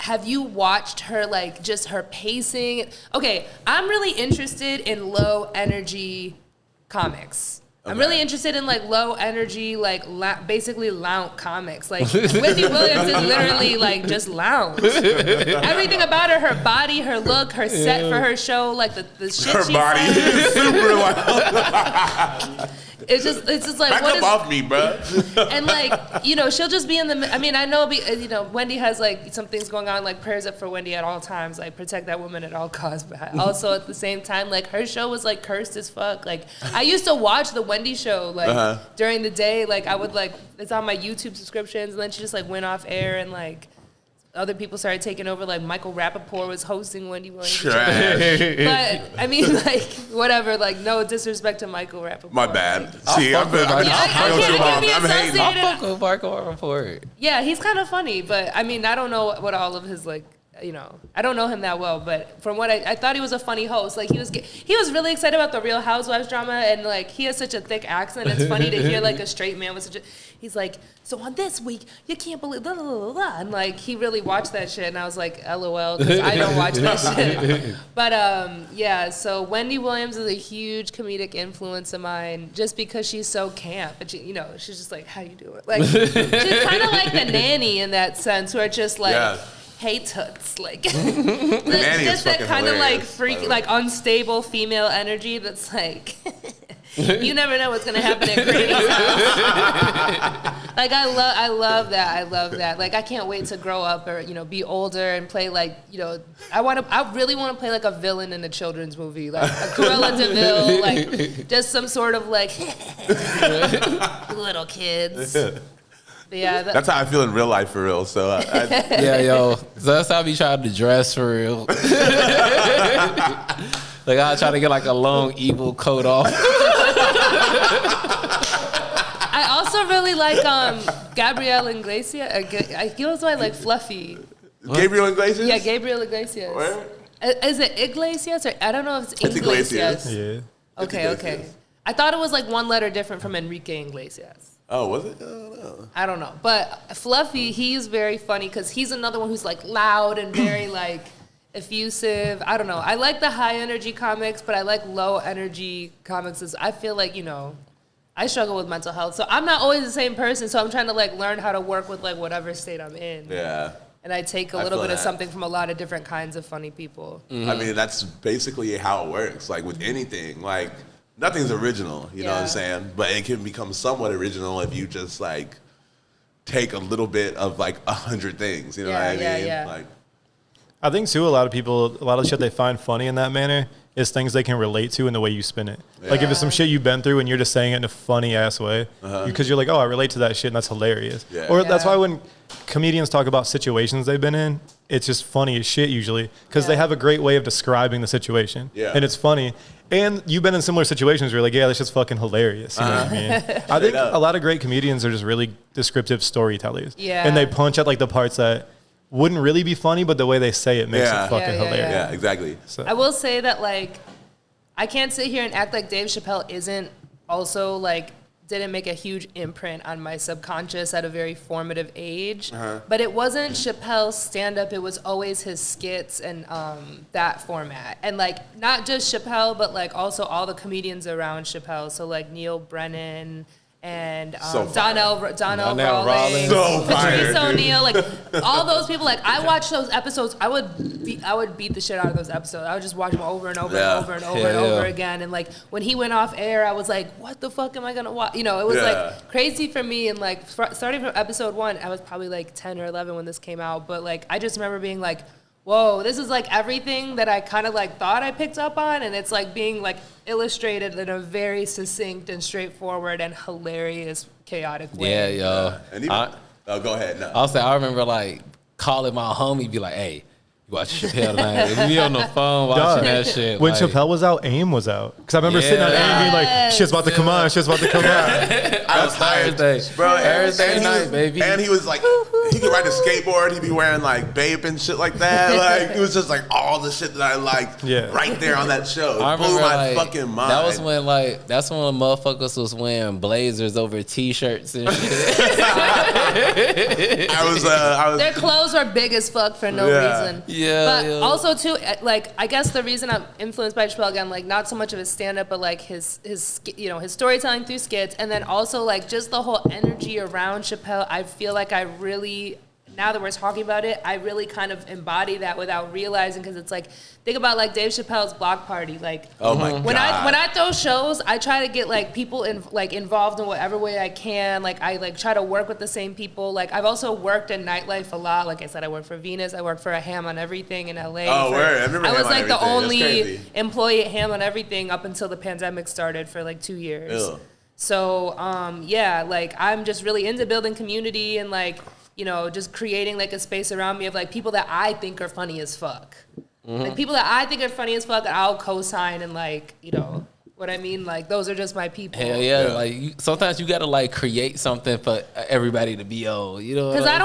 Have you watched her, like, just her pacing? Okay, I'm really interested in low energy comics. Okay. I'm really interested in like low energy, like basically lounge comics. Like Wendy Williams is literally like just lounge. Everything about her body, her look, her set for her show, like the shit her she body says. is super loud. It's just like, back what up is, off me, bro. and like, you know, she'll just be in the, I mean, I know, you know, Wendy has like some things going on, like prayers up for Wendy at all times, like protect that woman at all costs. But also at the same time, like her show was like cursed as fuck. Like I used to watch the Wendy show like during the day. Like I would like, it's on my YouTube subscriptions, and then she just like went off air and like other people started taking over. Like Michael Rappaport was hosting Wendy Williams. But I mean, like whatever. Like no disrespect to Michael Rappaport. My bad. Like, See, I'm hating. I'll fuck with Michael Rappaport. Yeah, he's kind of funny, but I mean, I don't know what all of his like. You know, I don't know him that well, but from what I thought he was a funny host. Like he was really excited about the Real Housewives drama, and like he has such a thick accent. It's funny to hear like a straight man with such a. He's like, so on this week, you can't believe blah, blah, blah, blah. And like he really watched that shit, and I was like, LOL, because I don't watch that shit. But yeah, so Wendy Williams is a huge comedic influence of mine, just because she's so camp, and she, you know, she's just like, how you doing? Like she's kind of like the nanny in that sense, where it's just like. Yeah. Hey toots, like just that kind of like freak, like unstable female energy that's like you never know what's gonna happen at Krane's house. Like I love that. Like I can't wait to grow up or, you know, be older and play like, you know, I really want to play like a villain in a children's movie, like a Cruella de Vil, like just some sort of like little kids. Yeah, that's how I feel in real life for real. So yeah, yo, so that's how I be trying to dress for real. Like I try to get like a long evil coat off. I also really like Gabriel Iglesias. I feel like Fluffy. Gabriel Iglesias? Yeah, Gabriel Iglesias. Where? Is it Iglesias or I don't know if it's Iglesias. Yeah. Okay. I thought it was like one letter different from Enrique Iglesias. Oh, was it? I don't know. But Fluffy, he's very funny because he's another one who's like loud and very like effusive. I don't know. I like the high energy comics, but I like low energy comics. I feel like, you know, I struggle with mental health. So I'm not always the same person. So I'm trying to like learn how to work with like whatever state I'm in. Yeah. And I take a little bit of something from a lot of different kinds of funny people. Mm-hmm. I mean, that's basically how it works. Like with anything, like nothing's original, you know what I'm saying? But it can become somewhat original if you just like take a little bit of like 100 things, you know what I mean? Yeah. Like, I think too, a lot of people, a lot of shit they find funny in that manner is things they can relate to in the way you spin it. Yeah. Like if it's some shit you've been through and you're just saying it in a funny ass way, because you're like, oh, I relate to that shit and that's hilarious. Yeah. Or that's why when comedians talk about situations they've been in, it's just funny as shit usually, because they have a great way of describing the situation. Yeah. And it's funny. And you've been in similar situations where you're like, yeah, that's just fucking hilarious. You know what I mean? I think a lot of great comedians are just really descriptive storytellers. Yeah. And they punch at like the parts that wouldn't really be funny, but the way they say it makes it fucking hilarious. Yeah, exactly. So. I will say that, like, I can't sit here and act like Dave Chappelle isn't also, like, didn't make a huge imprint on my subconscious at a very formative age. But it wasn't Chappelle's stand-up. It was always his skits and that format. And, like, not just Chappelle, but, like, also all the comedians around Chappelle. So, like, Neil Brennan and Donnell Rawlings, Patrice O'Neal, like all those people. Like I watched those episodes. I would beat the shit out of those episodes. I would just watch them over and over and over and over and over again. And like when he went off air, I was like, what the fuck am I gonna watch? You know, it was like crazy for me. And like starting from episode 1, I was probably like 10 or 11 when this came out. But like I just remember being like, whoa, this is like everything that I kind of like thought I picked up on, and it's like being like illustrated in a very succinct and straightforward and hilarious, chaotic way. Yeah, yo. And even, go ahead. No. I'll say I remember like calling my homie, be like, hey, you watch Chappelle tonight? If you be on the phone watching that shit. When like, Chappelle was out, AIM was out. Because I remember sitting on AIM being like, shit's about to come on, shit's about to come on. I was Thursday. Bro, Thursday night, baby. And he was like, he could ride a skateboard. He'd be wearing like Bape and shit like that. Like it was just like all the shit that I liked right there on that show. It blew my fucking mind. That was when like, that's when motherfuckers was wearing blazers over t-shirts and shit. I was Their clothes were big as fuck for no reason. Yeah. But also too, like I guess the reason I'm influenced by Chappelle again, like not so much of his stand-up, but like his you know, his storytelling through skits, and then also like just the whole energy around Chappelle. I feel like I really now that we're talking about it, I really kind of embody that without realizing, because it's like, think about like Dave Chappelle's Block Party. Like, oh my God. When I throw shows, I try to get like people involved in whatever way I can. Like, I like try to work with the same people. Like, I've also worked in nightlife a lot. Like I said, I worked for Venus. I worked for a Ham on Everything in LA. Oh, word. I was like the only employee at Ham on Everything up until the pandemic started for like 2 years. Ew. So, yeah, like I'm just really into building community and like, you know, just creating like a space around me of like people that I think are funny as fuck. Like people that I think are funny as fuck, I'll co-sign and like, you know, what I mean? Like those are just my people. Hell yeah. Like sometimes you gotta like create something for everybody to be on, you know? Because I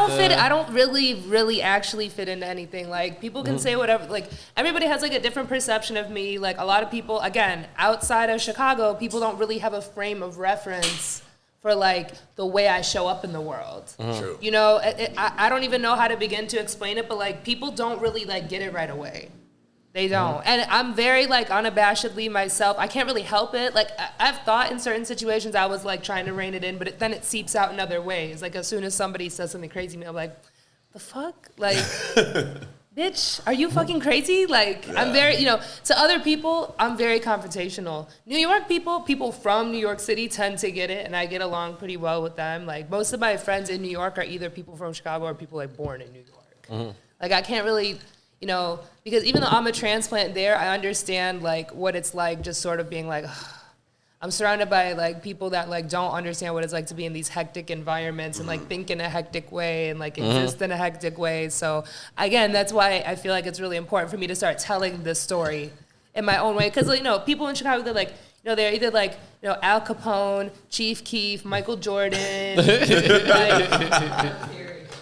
don't really actually fit into anything. Like people can say whatever, like everybody has like a different perception of me. Like a lot of people, again, outside of Chicago, people don't really have a frame of reference for like the way I show up in the world. True. You know, I don't even know how to begin to explain it, but like people don't really like get it right away. They don't. And I'm very like unabashedly myself. I can't really help it. Like I've thought in certain situations I was like trying to rein it in, but then it seeps out in other ways. Like as soon as somebody says something crazy to me, I'm like, the fuck? Like, bitch, are you fucking crazy? Like, yeah. I'm very, you know, to other people, I'm very confrontational. New York people from New York City tend to get it, and I get along pretty well with them. Like, most of my friends in New York are either people from Chicago or people, like, born in New York. Like, I can't really, you know, because even though I'm a transplant there, I understand, like, what it's like just sort of being like, I'm surrounded by like people that like don't understand what it's like to be in these hectic environments and like think in a hectic way and like exist in a hectic way. So again, that's why I feel like it's really important for me to start telling this story in my own way. Because you know, people in Chicago, they're like, you know, they're either like, you know, Al Capone, Chief Keef, Michael Jordan.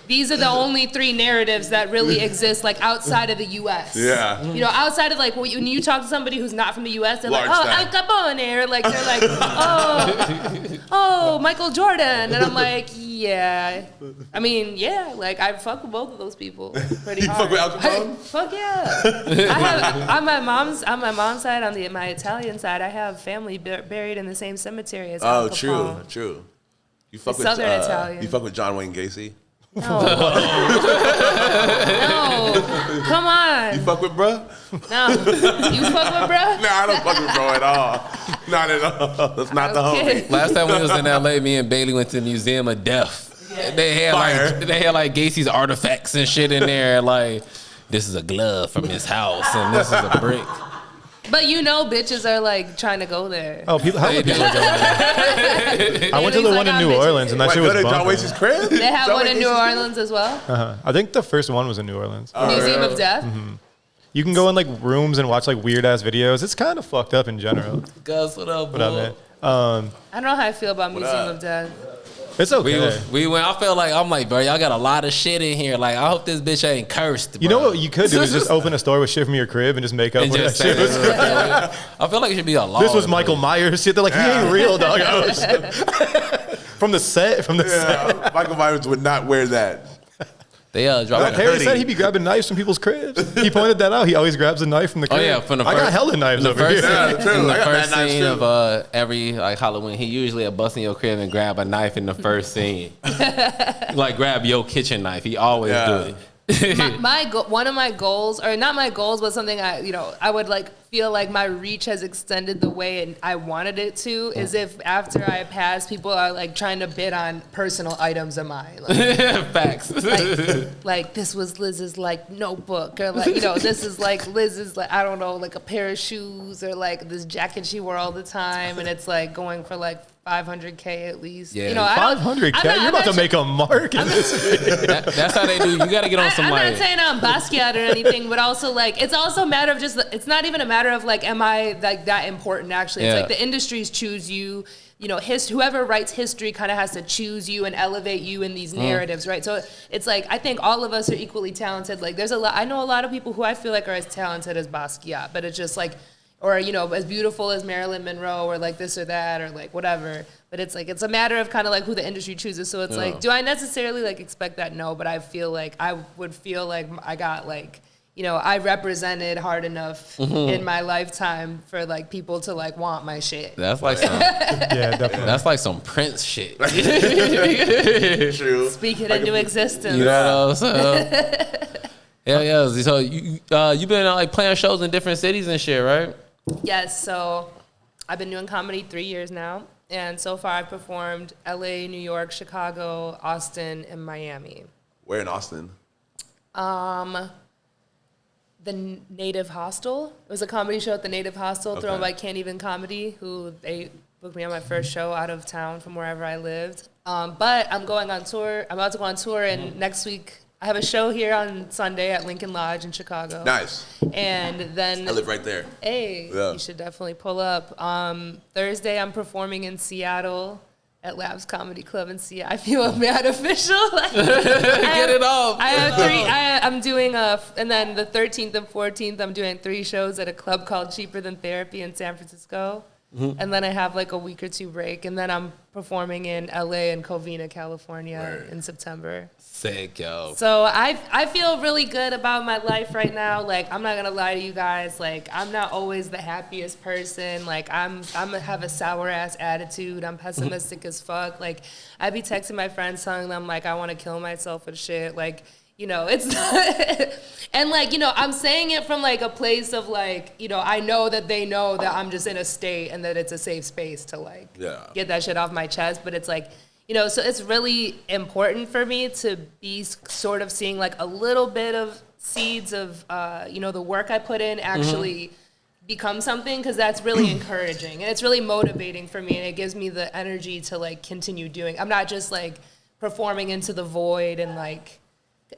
These are the only three narratives that really exist, like, outside of the U.S. Yeah. You know, outside of, like, when you talk to somebody who's not from the U.S., they're like, oh, Al Capone, or, like, they're like, oh, Michael Jordan. And I'm like, yeah. I mean, yeah, like, I fuck with both of those people pretty hard. You fuck with Al Capone? Fuck yeah. I have, on my mom's side, on my Italian side, I have family buried in the same cemetery as Al Capone. Oh, true. You fuck with Southern Italian. You fuck with John Wayne Gacy? No. No. Come on. You fuck with bruh? No. You fuck with bruh? No, I don't fuck with bro at all. Not at all. That's not the homie. Last time we was in LA, me and Bailey went to the Museum of Death. Yeah. They had like Gacy's artifacts and shit in there. Like, this is a glove from his house and this is a brick. But you know, bitches are like trying to go there. Oh, people are going there. I went to the one in New Orleans, and that shit was bumping. John Wacy's crib? They have one in New Orleans as well. I think the first one was in New Orleans. Museum of Death. You can go in like rooms and watch like weird ass videos. It's kind of fucked up in general. Gus, what up, What up, man? I don't know how I feel about Museum of Death. It's okay. We went. I felt like I'm like, bro, y'all got a lot of shit in here. Like, I hope this bitch ain't cursed. Bro. You know what you could do is just open a store with shit from your crib and just make up what that shit was. I feel like it should be a law. This was Michael Myers shit. They're like, he ain't real, dog. Oh, shit. From the set. Michael Myers would not wear that. They dropped Harry said he'd be grabbing knives from people's cribs. He pointed that out. He always grabs a knife from the crib. Oh yeah, from the first, I got hella knives over here. In the first scene of every like Halloween, he usually a bust in your crib and grab a knife in the first scene. Like grab your kitchen knife. He always do it. One of my goals, or not my goals, but something I would like feel like my reach has extended the way I wanted it to, is if after I pass, people are like trying to bid on personal items of mine. Like, facts. Like this was Liz's like notebook, or like, you know, this is like Liz's like, I don't know, like a pair of shoes, or like this jacket she wore all the time, and it's like going for like $500K at least. Yeah. You know, $500K? You're about to make a mark in this. That's how they do. You got to get on some I'm not saying I'm Basquiat or anything, but also like it's also a matter of just, it's not even a matter of like, am I like that important actually? It's like the industries choose you. You know, whoever writes history kind of has to choose you and elevate you in these narratives, right? So it's like, I think all of us are equally talented. Like there's I know a lot of people who I feel like are as talented as Basquiat, but it's just like, or, you know, as beautiful as Marilyn Monroe, or like this or that, or like whatever. But it's like, it's a matter of kind of like who the industry chooses. So it's like, do I necessarily like expect that? No, but I feel like I would feel like I got like, you know, I represented hard enough in my lifetime for like people to like want my shit. That's like some, Yeah, definitely. that's like some Prince shit. True. Speak it into existence. You know what I'm saying? Yeah. So you been like playing shows in different cities and shit, right? Yes. So I've been doing comedy 3 years now, and so far I've performed LA, New York, Chicago, Austin, and Miami. Where in Austin? The Native Hostel. It was a comedy show at the Native Hostel thrown by Can't Even Comedy, who they booked me on my first show out of town from wherever I lived. But I'm going on tour. I'm about to go on tour, and next week I have a show here on Sunday at Lincoln Lodge in Chicago. Nice. And then I live right there. Hey, you should definitely pull up. Thursday I'm performing in Seattle at Labs Comedy Club in Seattle. I feel mad official. Get it off. I have three. I'm doing and then the 13th and 14th I'm doing 3 shows at a club called Cheaper Than Therapy in San Francisco. And then I have like a week or 2 break, and then I'm performing in LA and Covina, California in September. Sick, yo. So I feel really good about my life right now. Like, I'm not gonna lie to you guys. Like, I'm not always the happiest person. Like, I'm gonna have a sour ass attitude. I'm pessimistic as fuck. Like, I be texting my friends telling them like I want to kill myself and shit. Like, you know, it's not, and like, you know, I'm saying it from like a place of like, you know, I know that they know that I'm just in a state and that it's a safe space to like get that shit off my chest. But it's like, you know, so it's really important for me to be sort of seeing like a little bit of seeds of, you know, the work I put in actually become something, because that's really encouraging and it's really motivating for me, and it gives me the energy to like continue doing. I'm not just like performing into the void and like,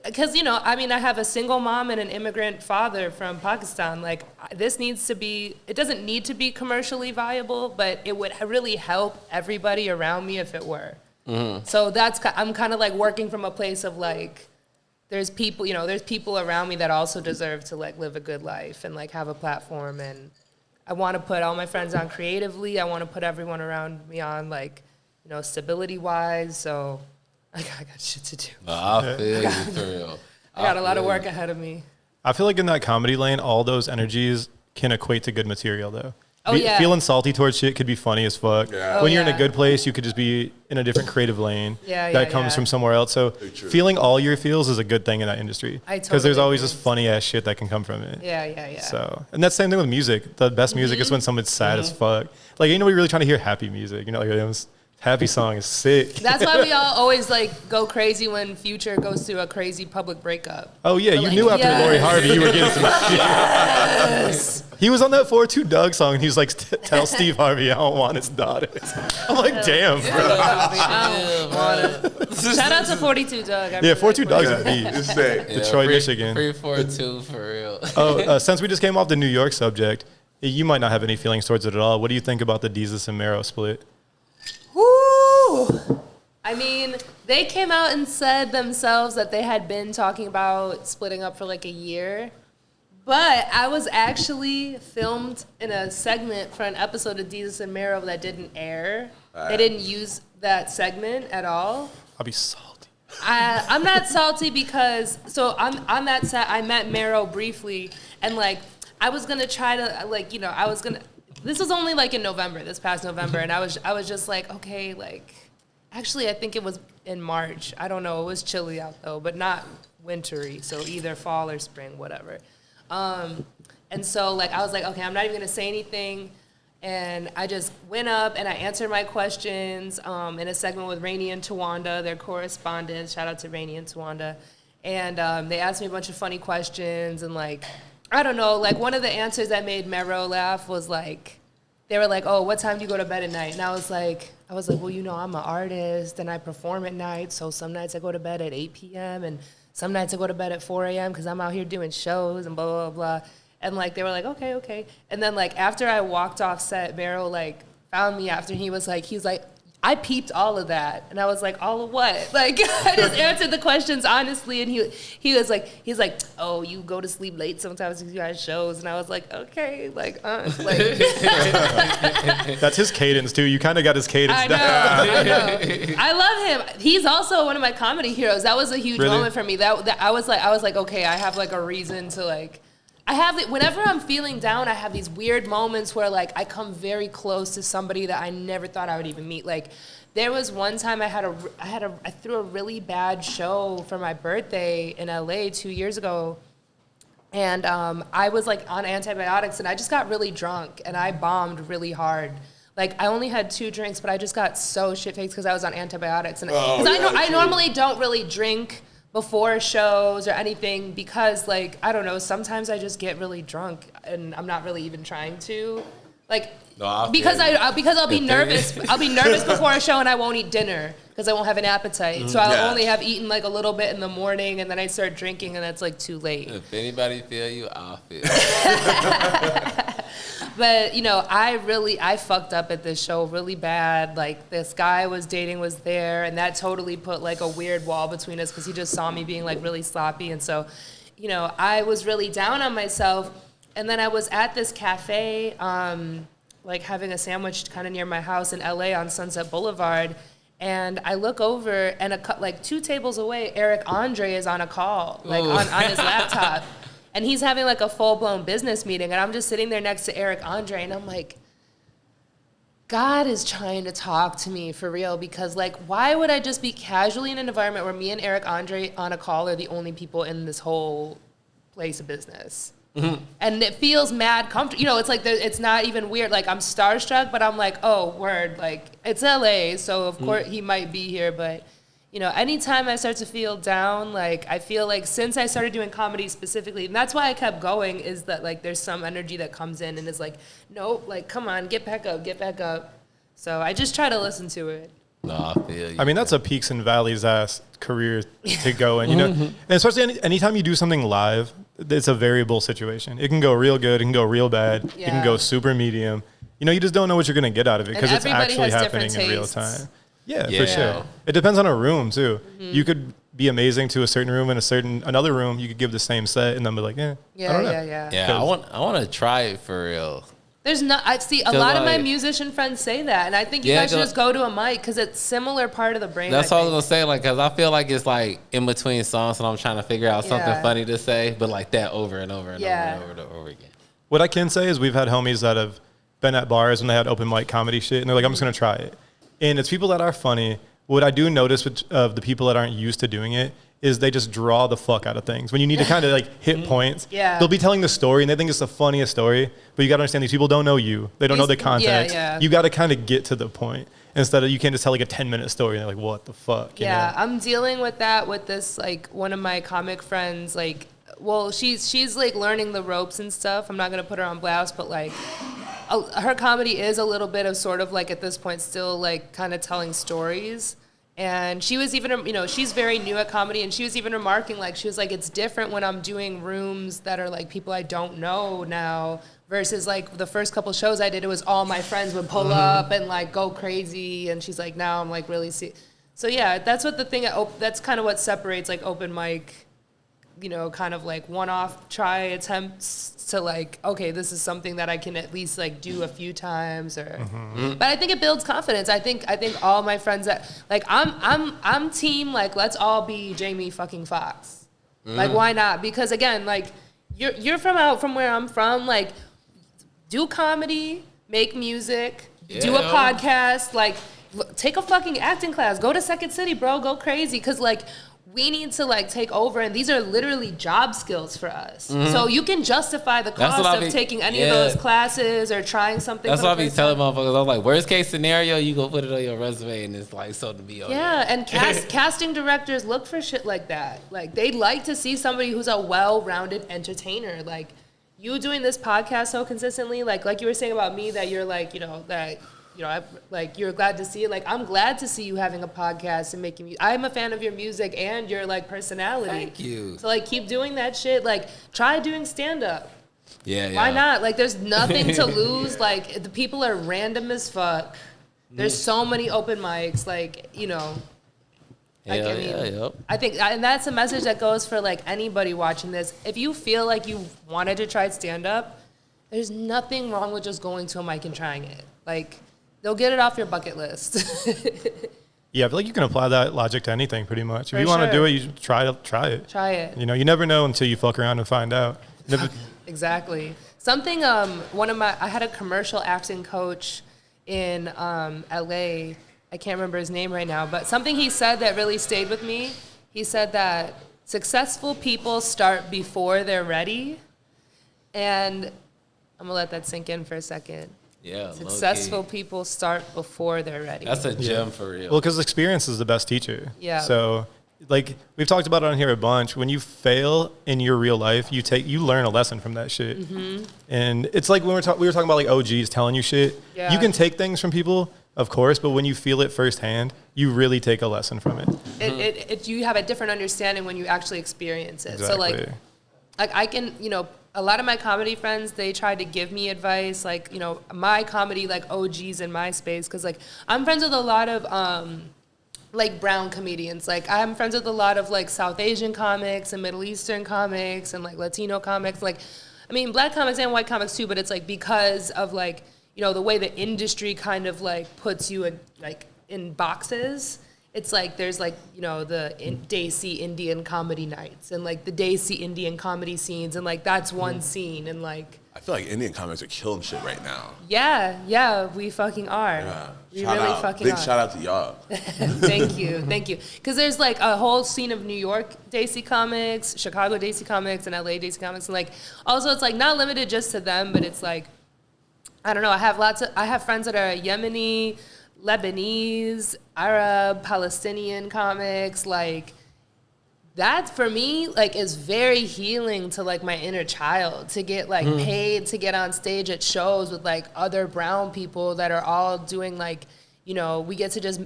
because, you know, I mean, I have a single mom and an immigrant father from Pakistan. Like, this needs to be, it doesn't need to be commercially viable, but it would really help everybody around me if it were. So I'm kind of like working from a place of like, there's people, you know, there's people around me that also deserve to like live a good life and like have a platform. And I want to put all my friends on creatively. I want to put everyone around me on like, you know, stability wise. So I got shit to do. I feel you, for real. I got a lot of work ahead of me. I feel like in that comedy lane, all those energies can equate to good material, though. Oh, yeah. Feeling salty towards shit could be funny as fuck. Yeah. When you're in a good place, you could just be in a different creative lane that comes from somewhere else. So feeling all your feels is a good thing in that industry. Because there's always this funny ass shit that can come from it. Yeah. So, and that's the same thing with music. The best music is when someone's sad as fuck. Like, ain't nobody really trying to hear happy music. You know, like, happy song is sick. That's why we all always like go crazy when Future goes through a crazy public breakup. Oh yeah, you knew after Lori Harvey you were getting some shit. Yes. He was on that 4-2 Doug song and he was like, tell Steve Harvey I don't want his daughters. I'm like, damn, bro. I don't want it. Shout out to 42 Doug. Yeah, 4-2 Doug's a beat. It's sick. Detroit, Michigan. 3-4-2 for real. Since we just came off the New York subject, you might not have any feelings towards it at all. What do you think about the Desus and Mero split? Woo! I mean, they came out and said themselves that they had been talking about splitting up for like a year. But I was actually filmed in a segment for an episode of Desus and Mero that didn't air. They didn't use that segment at all. I'll be salty. I'm not salty because, so on that set, I met Mero briefly. And like, I was going to try to, like, you know, this was only like in November, this past November, and I was just like, okay, like, actually I think it was in March. I don't know, it was chilly out though, but not wintry, so either fall or spring, whatever. And so like I was like, okay, I'm not even gonna say anything, and I just went up and I answered my questions in a segment with Rainey and Tawanda, their correspondents. Shout out to Rainey and Tawanda, and they asked me a bunch of funny questions and like, I don't know, like one of the answers that made Mero laugh was like, they were like, oh, what time do you go to bed at night? And I was like, well, you know, I'm an artist and I perform at night. So some nights I go to bed at 8 p.m. and some nights I go to bed at 4 a.m. because I'm out here doing shows and blah, blah, blah. And like, they were like, okay. And then like after I walked off set, Mero like found me after, and he was like, I peeped all of that, and I was like, all of what? Like, I just answered the questions honestly, and he's like, oh, you go to sleep late sometimes because you have shows, and I was like, okay, like. That's his cadence too. You kind of got his cadence I know. I love him. He's also one of my comedy heroes. That was a huge moment for me. That I was like, okay, I have like a reason to like. Whenever I'm feeling down, I have these weird moments where like I come very close to somebody that I never thought I would even meet. Like there was one time I threw a really bad show for my birthday in LA 2 years ago. And I was like on antibiotics and I just got really drunk and I bombed really hard. Like I only had 2 drinks, but I just got so shit-faced because I was on antibiotics. And I normally don't really drink before shows or anything because like I don't know, sometimes I just get really drunk and I'm not really even trying to like because I'll be nervous before a show and I won't eat dinner because I won't have an appetite, so I'll only have eaten like a little bit in the morning and then I start drinking and that's like too late. If anybody feel you, I'll feel But, you know, I fucked up at this show really bad. Like, this guy I was dating was there, and that totally put, like, a weird wall between us because he just saw me being, like, really sloppy. And so, you know, I was really down on myself. And then I was at this cafe, like, having a sandwich kind of near my house in L.A. on Sunset Boulevard. And I look over, and like 2 tables away, Eric Andre is on a call, like, on his laptop. And he's having like a full-blown business meeting, and I'm just sitting there next to Eric Andre, and I'm like, God is trying to talk to me for real, because like, why would I just be casually in an environment where me and Eric Andre on a call are the only people in this whole place of business? Mm-hmm. And it feels mad comfortable. You know, it's like, it's not even weird. Like, I'm starstruck, but I'm like, oh, word, like, it's LA, so of course he might be here, but... You know, anytime I start to feel down, like, I feel like since I started doing comedy specifically, and that's why I kept going, is that, like, there's some energy that comes in and is like, nope, like, come on, get back up. So I just try to listen to it. No, I feel you. I mean, that's a peaks and valleys ass career to go in, you know? And especially anytime you do something live, it's a variable situation. It can go real good, it can go real bad, it can go super medium. You know, you just don't know what you're going to get out of it because it's actually happening in real time. Yeah, for sure. It depends on a room too. Mm-hmm. You could be amazing to a certain room, and another room you could give the same set, and then be like, I don't know. Yeah. I want to try it for real. There's not. I see a lot of my musician friends say that, and I think you guys should just go to a mic because it's similar part of the brain. That's what I was gonna say, like, because I feel like it's like in between songs, and I'm trying to figure out something funny to say, but like that over and over and over and over again. What I can say is we've had homies that have been at bars when they had open mic comedy shit, and they're like, I'm just gonna try it. And it's people that are funny. What I do notice of the people that aren't used to doing it is they just draw the fuck out of things. When you need to kind of like hit points, they'll be telling the story and they think it's the funniest story, but you got to understand these people don't know you. They don't know the context. You got to kind of get to the point instead of, you can't just tell like a 10-minute story and they're like, what the fuck? You know? I'm dealing with that with this, like, one of my comic friends, like, well, she's like learning the ropes and stuff. I'm not going to put her on blast, but like, her comedy is a little bit of sort of like at this point still like kind of telling stories. And she was even, you know, she's very new at comedy, and she was even remarking, like, she was like, it's different when I'm doing rooms that are like people I don't know now versus like the first couple shows I did, it was all my friends would pull up and like go crazy. And she's like, now I'm like really so yeah, that's what the thing, that's kind of what separates like open mic, you know, kind of like one-off try attempts to like, okay, this is something that I can at least like do a few times, or. But I think it builds confidence. I think all my friends that like, I'm team like, let's all be Jamie fucking Foxx. Like, why not? Because again, like, you're from where I'm from. Like, do comedy, make music, do a podcast. Like, take a fucking acting class. Go to Second City, bro. Go crazy. Because like, we need to like take over, and these are literally job skills for us. So you can justify the cost of taking any of those classes or trying something. That's what I be telling motherfuckers. I was like, worst case scenario, you go put it on your resume, and it's like something to be on. Yeah, and casting directors look for shit like that. Like, they'd like to see somebody who's a well-rounded entertainer. Like, you doing this podcast so consistently, like you were saying about me, that you're like, you know, that. You know, like, you're glad to see it. Like, I'm glad to see you having a podcast and making music. I'm a fan of your music and your, like, personality. Thank you. So, like, keep doing that shit. Like, try doing stand-up. Yeah. Why not? Like, there's nothing to lose. Like, the people are random as fuck. There's so many open mics, like, you know. Like, I think, and that's a message that goes for like anybody watching this. If you feel like you wanted to try stand up, there's nothing wrong with just going to a mic and trying it. Like, they'll get it off your bucket list. Yeah, I feel like you can apply that logic to anything pretty much. If you want to do it, you try it. Try it. You know, you never know until you fuck around and find out. Exactly. Something, I had a commercial acting coach in LA. I can't remember his name right now, but something he said that really stayed with me. He said that successful people start before they're ready. And I'm gonna let that sink in for a second. Yeah, successful people start before they're ready. That's a gem for real. Well, because experience is the best teacher. Yeah. So, like, we've talked about it on here a bunch. When you fail in your real life, you learn a lesson from that shit. Mm-hmm. And it's like when we were talking about like OGs telling you shit. Yeah. You can take things from people, of course, but when you feel it firsthand, you really take a lesson from it. You have a different understanding when you actually experience it. Exactly. So like I can, you know, a lot of my comedy friends, they tried to give me advice, like, you know, my comedy, like, OGs in my space, because, like, I'm friends with a lot of, like, brown comedians. Like, I'm friends with a lot of, like, South Asian comics and Middle Eastern comics and, like, Latino comics. Like, I mean, black comics and white comics, too, but it's, like, because of, like, you know, the way the industry kind of, like, puts you in, like, in boxes. It's like there's like, you know, the Desi Indian comedy nights and like the Desi Indian comedy scenes, and like that's one scene, and like I feel like Indian comics are killing shit right now. Yeah, we fucking are. Yeah. We really fucking Big are. shout out to y'all. Thank you. Because there's like a whole scene of New York Desi comics, Chicago Desi comics, and LA Desi comics, and like also it's like not limited just to them, but it's like, I don't know. I have friends that are Yemeni, Lebanese, Arab, Palestinian comics. Like, that for me, like, is very healing to like my inner child, to get like paid to get on stage at shows with like other brown people that are all doing like, you know, we get to just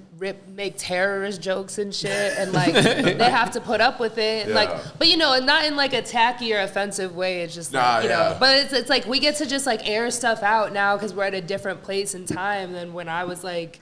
make terrorist jokes and shit, and like they have to put up with it, and like, but you know, not in like a tacky or offensive way. It's just like, you know, but it's like we get to just like air stuff out now because we're at a different place in time than when I was like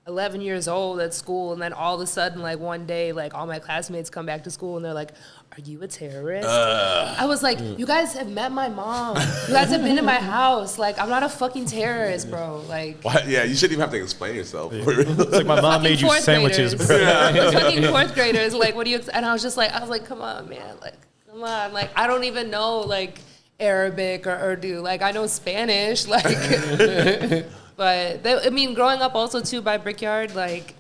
11 years old at school, and then all of a sudden, like one day, like all my classmates come back to school and they're like, "Are you a terrorist?" I was like, "You guys have met my mom. You guys have been in my house. Like, I'm not a fucking terrorist, bro." Like, what? Yeah, you shouldn't even have to explain yourself. It's like my mom made you sandwiches, bro. Fucking fourth graders, like, what do you? And I was like, come on, man, like, come on, like, I don't even know like Arabic or Urdu. Like, I know Spanish, like. But I mean, growing up also too by Brickyard, like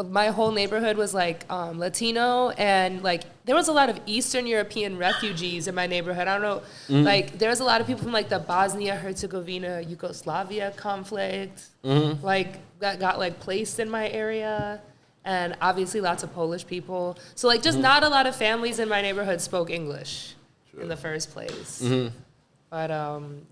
my whole neighborhood was like Latino, and like there was a lot of Eastern European refugees in my neighborhood. I don't know, like there was a lot of people from like the Bosnia-Herzegovina, Yugoslavia conflict, like that got like placed in my area, and obviously lots of Polish people. So like just not a lot of families in my neighborhood spoke English in the first place. But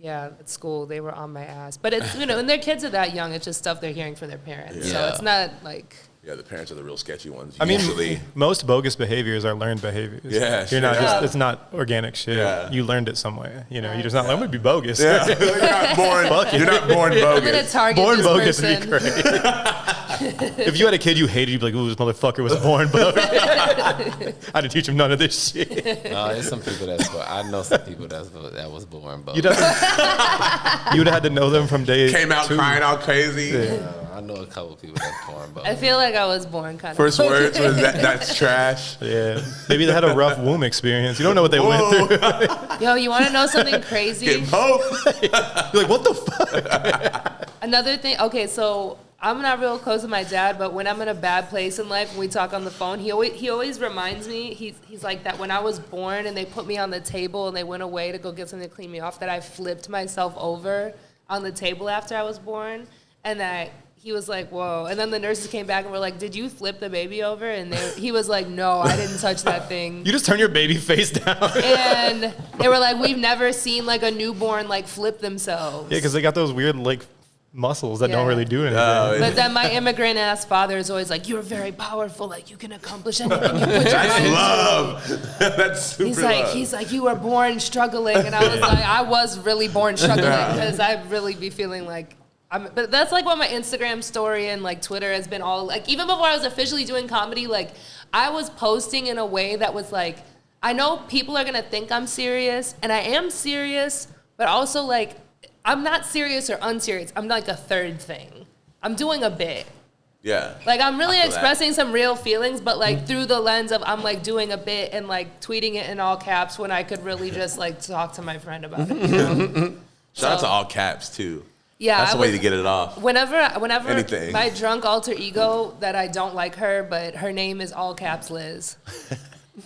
yeah, at school they were on my ass. But it's, you know, and their kids are that young. It's just stuff they're hearing from their parents. So it's not like. Yeah, the parents are the real sketchy ones. I mean, most bogus behaviors are learned behaviors. Yeah, you're not just. It's not organic shit. Yeah. You learned it somewhere. You know, you're just not. I'm gonna be bogus. Yeah. You're not born. You're not born bogus. I'm gonna target born this bogus person. would be great. If you had a kid you hated, you'd be like, "Ooh, this motherfucker was born bogus." I didn't teach him none of this shit. No, there's some people I know some people that was born bogus. You'd have had to know them from day. Came out crying all crazy. Yeah. I know a couple people that's born bogus. I feel like I was born kind of. First words was that's trash. Yeah. Maybe they had a rough womb experience. You don't know what they went through. Yo, you want to know something crazy? Get Pope. You're like, what the fuck? Another thing. Okay, so I'm not real close with my dad, but when I'm in a bad place in life, when we talk on the phone, he always reminds me. He's like that when I was born and they put me on the table and they went away to go get something to clean me off, that I flipped myself over on the table after I was born, and that. He was like, whoa. And then the nurses came back and were like, did you flip the baby over? And he was like, no, I didn't touch that thing. You just turn your baby face down. And they were like, we've never seen like a newborn like flip themselves. Yeah, because they got those weird like muscles that don't really do anything. But then my immigrant ass father is always like, you're very powerful. Like you can accomplish anything you put your mind to. Love. That's super love. He's like, you were born struggling. And I was like, I was really born struggling because I'd really be feeling like, but that's like what my Instagram story and like Twitter has been all like. Even before I was officially doing comedy, like I was posting in a way that was like, I know people are gonna think I'm serious, and I am serious, but also like I'm not serious or unserious. I'm like a third thing. I'm doing a bit. Yeah. Like I'm really expressing some real feelings, but like through the lens of I'm like doing a bit and like tweeting it in all caps when I could really just like talk to my friend about it. You know? Shout out to all caps too. Yeah, that's the way to get it off. Whenever Anything. my drunk alter ego that I don't like her, but her name is all caps Liz.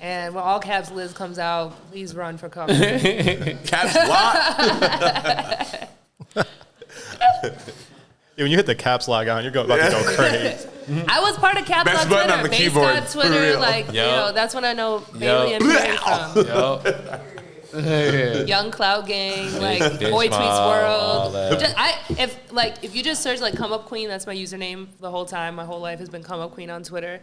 And when all caps Liz comes out, please run for cover. Caps lock. Yeah, when you hit the caps lock on, you're about to go crazy. I was part of caps Best lock button Twitter. on the Base keyboard, got for Twitter, real. like you know, that's when I know Bailey and Krane from. Young Cloud Gang, like Boy Tweets World. If you just search like Come Up Queen, that's my username the whole time. My whole life has been Come Up Queen on Twitter.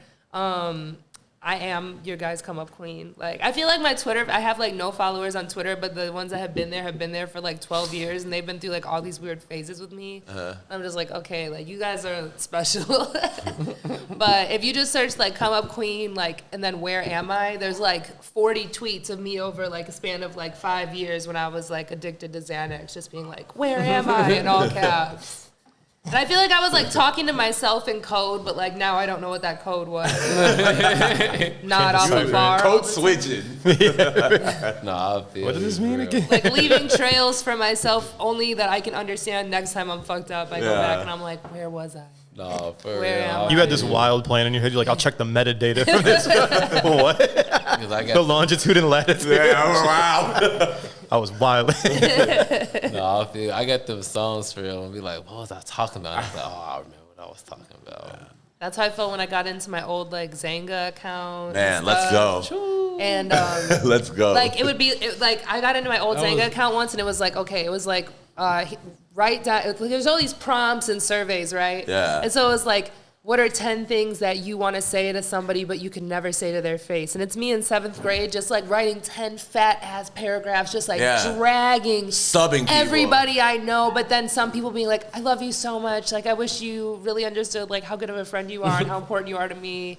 I am your guys' Come Up Queen. Like I feel like my Twitter, I have like no followers on Twitter, but the ones that have been there for like 12 years, and they've been through like all these weird phases with me. I'm just like, okay, like you guys are special. But if you just search like Come Up Queen, like, and then Where Am I? There's like 40 tweets of me over like a span of like 5 years when I was like addicted to Xanax, just being like, where am I? In all caps. And I feel like I was like talking to myself in code, but like now I don't know what that code was. Not off the bar. Code switching. Nah, I feel What does this mean again? Like leaving trails for myself only that I can understand next time I'm fucked up. I go back and I'm like, where was I? No, for Where am real. I? You had this wild plan in your head. You're like, I'll check the metadata from this. What? The longitude and latitude. Yeah, wow. I was wild. No, I feel I got them songs for real and be like, what was I talking about? I was like, oh, I remember what I was talking about. That's how I felt when I got into my old like Zanga account. Man, let's go. And let's go. like it would be like I got into my old Zanga account once, and it was like, okay, it was like write down. There's all these prompts and surveys, right? Yeah. And so it was like, what are 10 things that you want to say to somebody but you can never say to their face? And it's me in 7th grade just like writing 10 fat ass paragraphs, just like dragging subbing people. Everybody I know, but then some people being like, I love you so much, like I wish you really understood like how good of a friend you are and how important you are to me,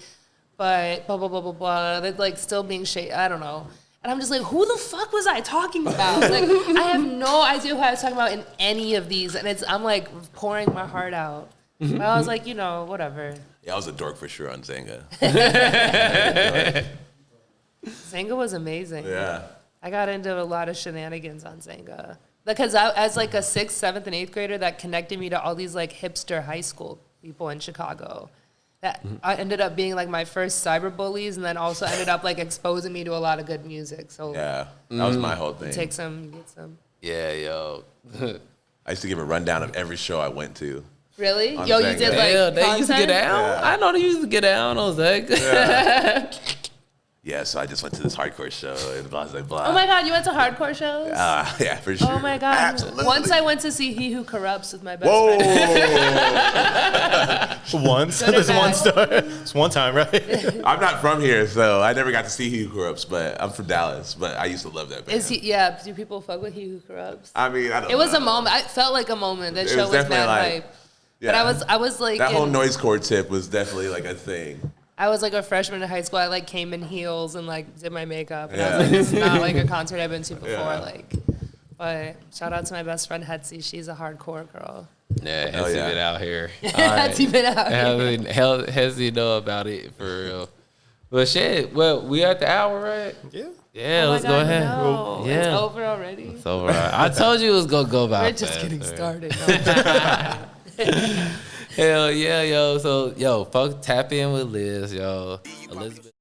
but blah blah blah blah blah. They're like still being I don't know. And I'm just like, who the fuck was I talking about? Like I have no idea who I was talking about in any of these, and I'm like pouring my heart out. But I was like, you know, whatever. Yeah, I was a dork for sure on Zanga. Zanga was amazing. Yeah. I got into a lot of shenanigans on Zanga. Because as like a 6th, 7th, and 8th grader, that connected me to all these like hipster high school people in Chicago. That I ended up being like my first cyber bullies, and then also ended up like exposing me to a lot of good music. So yeah, that was my whole thing. Take some, you get some. Yeah, yo. I used to give a rundown of every show I went to. Really? On Yo, Zanga. you did like Yeah, they used to get down. Yeah. I know they used to get down on Zanga. Yeah. Yeah, so I just went to this hardcore show and blah, blah, blah. Oh my God, you went to hardcore shows? Yeah, for sure. Oh my God. Absolutely. Once I went to see He Who Corrupts with my best friend. Once? There's one star. It's one time, right? I'm not from here, so I never got to see He Who Corrupts, but I'm from Dallas, but I used to love that band. Yeah, do people fuck with He Who Corrupts? I mean, I don't know. It was a moment. I felt like a moment. That It show was was definitely mad like- hype. Yeah. But I was like... That whole noise core tip was definitely like a thing. I was like a freshman in high school. I like came in heels and like did my makeup. And I was like, this is not like a concert I've been to before. Yeah. Like, but shout out to my best friend Hetzy. She's a hardcore girl. Yeah, Hell Hezzy yeah. been out here. Hetzy been out here. Hezzy know about it for real. But shit, well, we at the hour, right? Yeah. Yeah, Oh my let's go God, ahead. no. Yeah. It's over already. It's over. I told you it was gonna go about. We're just getting faster. started. Hell yeah, yo. So, yo, fuck, tap in with Liz, yo. Elizabeth.